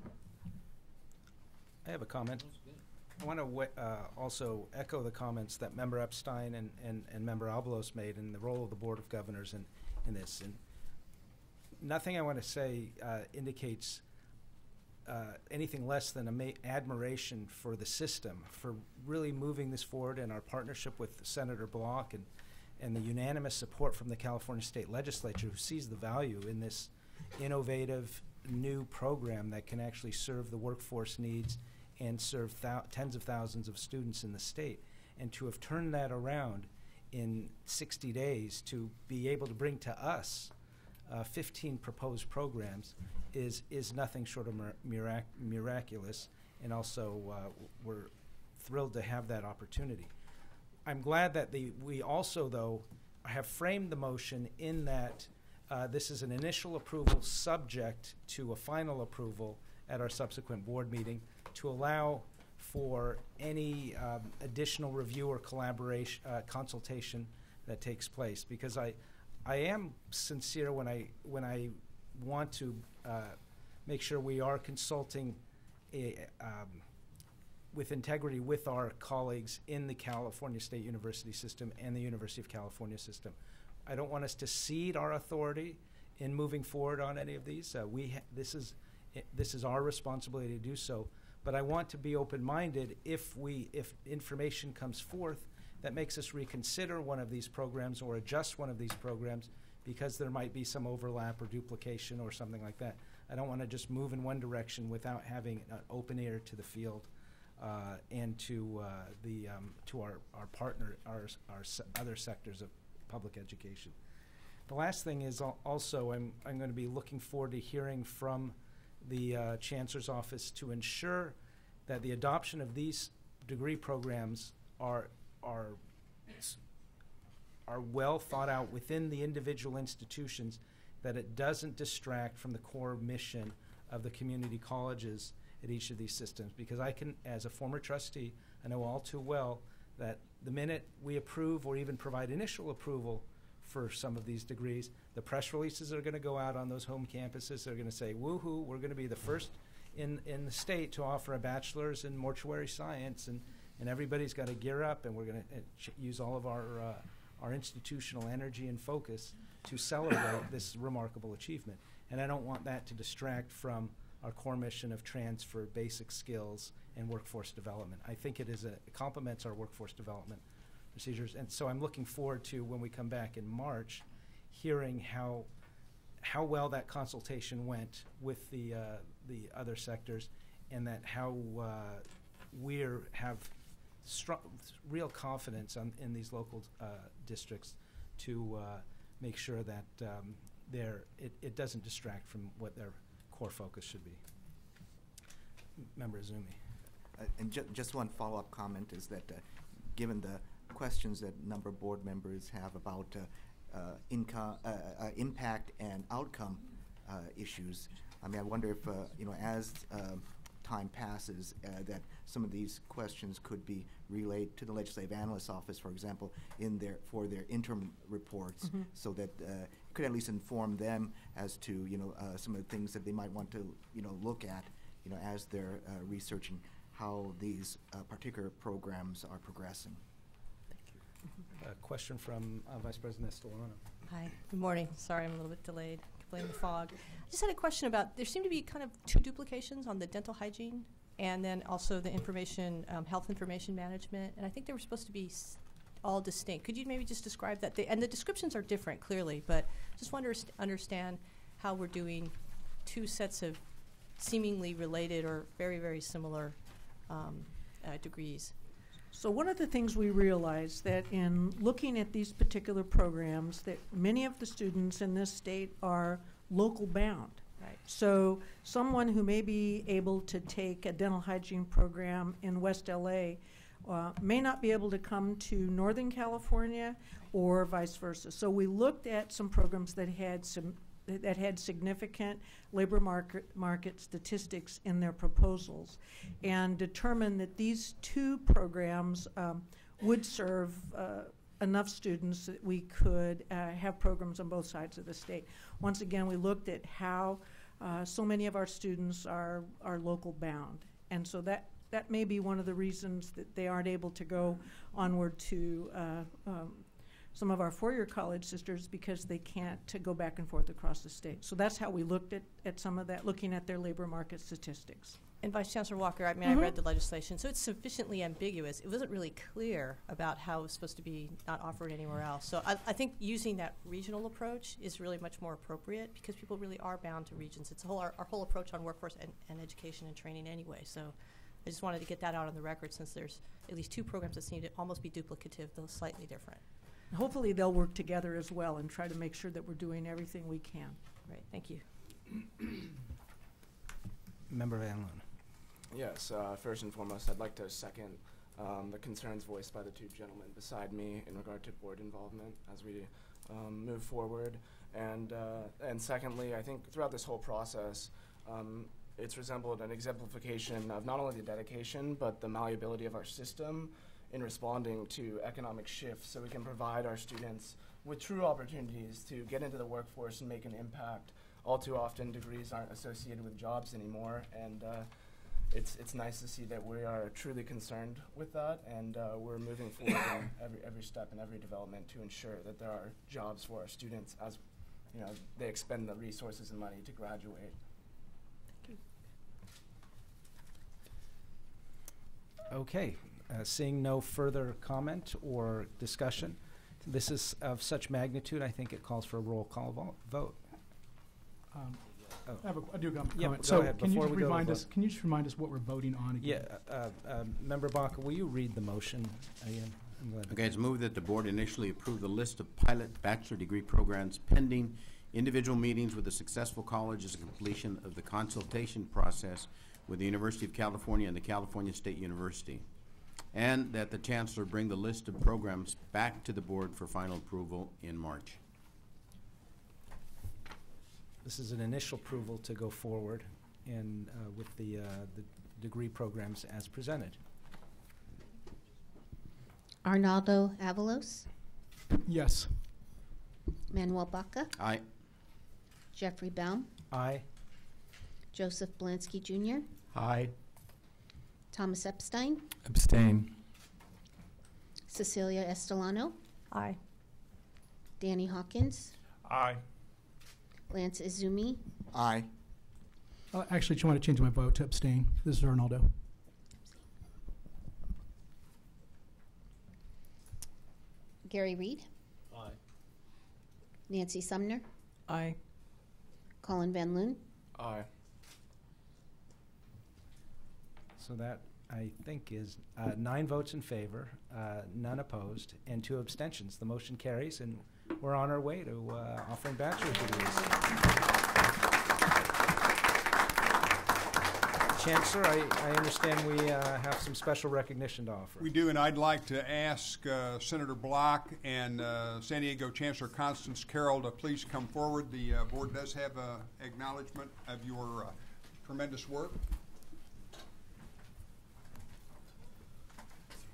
I have a comment. I want to also echo the comments that Member Epstein and Member Avalos made in the role of the Board of Governors in this. And nothing I want to say indicates anything less than admiration for the system, for really moving this forward, and our partnership with Senator Block and the unanimous support from the California State Legislature, who sees the value in this innovative new program that can actually serve the workforce needs and serve tens of thousands of students in the state. And to have turned that around in 60 days to be able to bring to us 15 proposed programs is nothing short of miraculous. And also, we're thrilled to have that opportunity. I'm glad that we also, though, have framed the motion in that this is an initial approval subject to a final approval at our subsequent board meeting, to allow for any additional review or collaboration, consultation that takes place. Because I am sincere when I want to make sure we are consulting with integrity with our colleagues in the California State University system and the University of California system. I don't want us to cede our authority in moving forward on any of these. This is our responsibility to do so. But I want to be open-minded if information comes forth that makes us reconsider one of these programs or adjust one of these programs because there might be some overlap or duplication or something like that. I don't want to just move in one direction without having an open ear to the field and to our partner, our other sectors of public education. The last thing is also I'm going to be looking forward to hearing from the Chancellor's Office to ensure that the adoption of these degree programs are well thought out within the individual institutions, that it doesn't distract from the core mission of the community colleges at each of these systems. Because I can, as a former trustee, I know all too well that the minute we approve or even provide initial approval for some of these degrees, the press releases are going to go out on those home campuses. They're going to say, woohoo, we're going to be the first in the state to offer a bachelor's in mortuary science, and everybody's got to gear up, and we're going to use all of our institutional energy and focus to celebrate this remarkable achievement. And I don't want that to distract from our core mission of transfer basic skills and workforce development. I think it complements our workforce development procedures. And so I'm looking forward to, when we come back in March, hearing how well that consultation went with the other sectors, and that how we have real confidence in these local districts to make sure that it doesn't distract from what their core focus should be. Member Izumi. And just one follow-up comment is that given the questions that a number of board members have about impact and outcome issues, I mean, I wonder if, as time passes, that some of these questions could be relayed to the Legislative Analyst's Office, for example, for their interim reports, so that could at least inform them as to, some of the things that they might want to, look at, as they're researching how these particular programs are progressing. A question from Vice President Estolano. Hi, good morning. Sorry I'm a little bit delayed. Blame the fog. I just had a question about, there seem to be kind of two duplications on the dental hygiene and then also the information, health information management, and I think they were supposed to be all distinct. Could you maybe just describe that? And the descriptions are different, clearly, but just want to understand how we're doing two sets of seemingly related or very, very similar degrees. So one of the things we realized that in looking at these particular programs, that many of the students in this state are local bound. Right. So someone who may be able to take a dental hygiene program in West LA may not be able to come to Northern California or vice versa. So we looked at some programs that had significant labor market statistics in their proposals, and determined that these two programs would serve enough students that we could have programs on both sides of the state. Once again, we looked at how so many of our students are local bound, and so that may be one of the reasons that they aren't able to go onward to some of our four-year college sisters, because they can't go back and forth across the state. So that's how we looked at some of that, looking at their labor market statistics. And Vice Chancellor Walker, I mean, I read the legislation, so it's sufficiently ambiguous. It wasn't really clear about how it was supposed to be not offered anywhere else. So I think using that regional approach is really much more appropriate, because people really are bound to regions. It's our whole approach on workforce and education and training anyway. So I just wanted to get that out on the record, since there's at least two programs that seem to almost be duplicative, though slightly different. Hopefully they'll work together as well and try to make sure that we're doing everything we can. Right, thank you. Member Van Loon. Yes, first and foremost, I'd like to second the concerns voiced by the two gentlemen beside me in regard to board involvement as we move forward. And secondly, I think throughout this whole process, it's resembled an exemplification of not only the dedication, but the malleability of our system in responding to economic shifts, so we can provide our students with true opportunities to get into the workforce and make an impact. All too often, degrees aren't associated with jobs anymore, and it's nice to see that we are truly concerned with that, and we're moving forward in every step and every development to ensure that there are jobs for our students as they expend the resources and money to graduate. Okay. Seeing no further comment or discussion, this is of such magnitude, I think it calls for a roll call vote. I do comment. Yeah, So go ahead. can you Before just we go to remind vote. us? Can you just remind us what we're voting on again? Yeah, Member Baca, will you read the motion again? I'm glad to- Okay, it's moved that the board initially approve the list of pilot bachelor degree programs pending individual meetings with the successful colleges and completion of the consultation process with the University of California and the California State University. And that the chancellor bring the list of programs back to the board for final approval in March. This is an initial approval to go forward and with the degree programs as presented. Arnaldo Avalos, Yes. Manuel Baca, Aye. Jeffrey Baum, Aye. Joseph Blansky Jr., Aye. Thomas Epstein, Abstain. Cecilia Estelano, Aye. Danny Hawkins, Aye. Lance Izumi, Aye. Actually, I want to change my vote to abstain. This is Arnaldo. Gary Reed, Aye. Nancy Sumner, Aye. Colin Van Loon, Aye. So that, I think, is 9 votes in favor, none opposed, and 2 abstentions. The motion carries, and we're on our way to offering bachelor's degrees. Chancellor, I understand we have some special recognition to offer. We do, and I'd like to ask Senator Block and San Diego Chancellor Constance Carroll to please come forward. The board does have an acknowledgement of your tremendous work.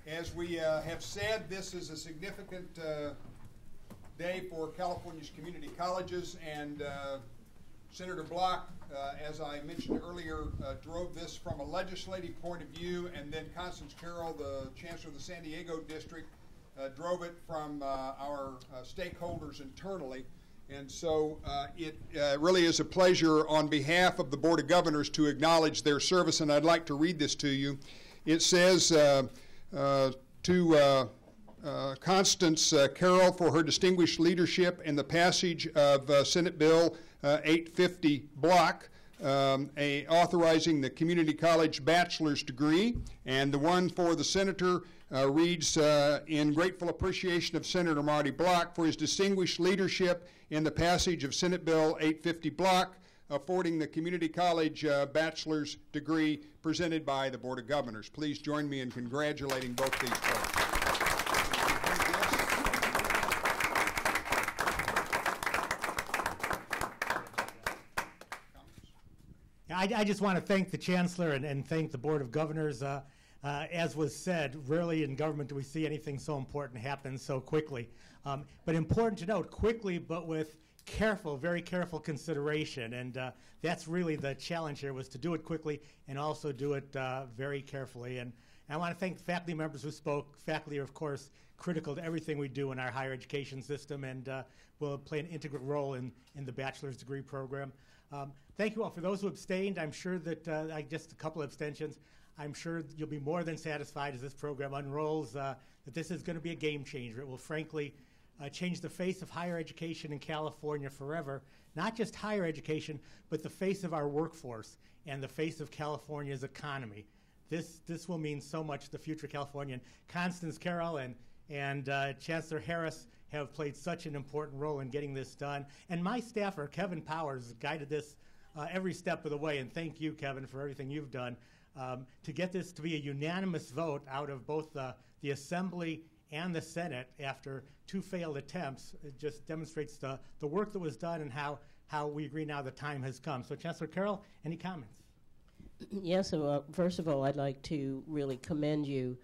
As we have said, this is a significant day for California's community colleges, and Senator Block, as I mentioned earlier, drove this from a legislative point of view, and then Constance Carroll, the Chancellor of the San Diego District, drove it from our stakeholders internally. And so it really is a pleasure on behalf of the Board of Governors to acknowledge their service, and I'd like to read this to you. It says, to Constance Carroll for her distinguished leadership in the passage of Senate Bill 850 block, authorizing the community college bachelor's degree, and the one for the senator reads, in grateful appreciation of Senator Marty Block for his distinguished leadership in the passage of Senate Bill 850 block, affording the community college bachelor's degree presented by the Board of Governors. Please join me in congratulating both these folks. I just want to thank the Chancellor and thank the Board of Governors. As was said, rarely in government do we see anything so important happen so quickly. But important to note, quickly but with careful, very careful consideration. And that's really the challenge here, was to do it quickly and also do it very carefully. And I want to thank the faculty members who spoke. Faculty are, of course, critical to everything we do in our higher education system and will play an integral role in the bachelor's degree program. Thank you all. For those who abstained, I'm sure that just a couple of abstentions, I'm sure you'll be more than satisfied as this program unrolls that this is going to be a game changer. It will frankly change the face of higher education in California forever. Not just higher education, but the face of our workforce and the face of California's economy. This will mean so much to the future of California. And Constance Carroll and Chancellor Harris have played such an important role in getting this done. And my staffer, Kevin Powers, guided this every step of the way. And thank you, Kevin, for everything you've done to get this to be a unanimous vote out of both the Assembly and the Senate after 2 failed attempts. It just demonstrates the work that was done and how we agree now the time has come. So, Chancellor Carroll, any comments? Yes, first of all, I'd like to really commend you,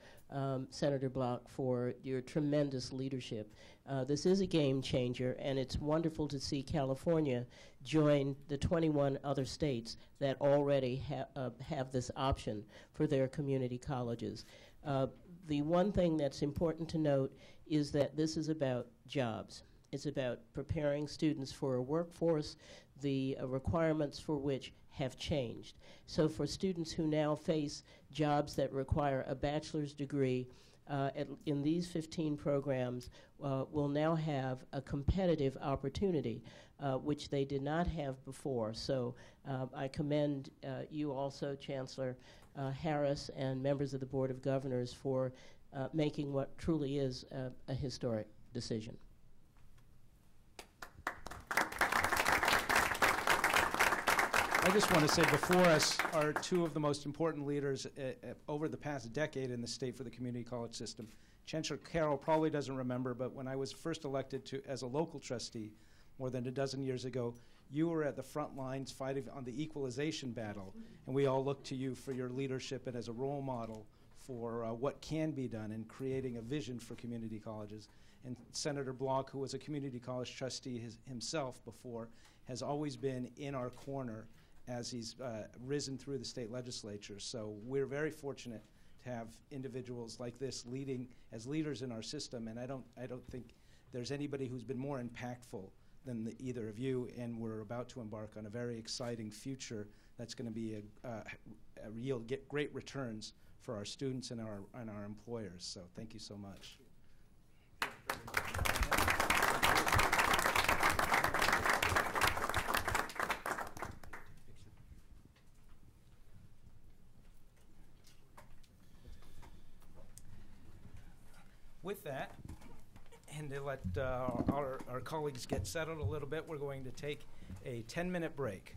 Senator Block, for your tremendous leadership. This is a game changer, and it's wonderful to see California join the 21 other states that already have this option for their community colleges. The one thing that's important to note is that this is about jobs. It's about preparing students for a workforce, the requirements for which have changed. So for students who now face jobs that require a bachelor's degree, in these 15 programs will now have a competitive opportunity, which they did not have before. So I commend you also, Chancellor Harris, and members of the Board of Governors for making what truly is a historic decision. I just want to say before us are two of the most important leaders over the past decade in the state for the community college system. Chancellor Carroll probably doesn't remember, but when I was first elected as a local trustee more than a dozen years ago, you were at the front lines fighting on the equalization battle, and we all look to you for your leadership and as a role model for what can be done in creating a vision for community colleges. And Senator Block, who was a community college trustee himself before, has always been in our corner as he's risen through the state legislature. So we're very fortunate to have individuals like this leading as leaders in our system, and I don't think there's anybody who's been more impactful than either of you, and we're about to embark on a very exciting future that's going to be a real great returns for our students and our employers. So thank you so much. With that, and to let our colleagues get settled a little bit, we're going to take a 10-minute break.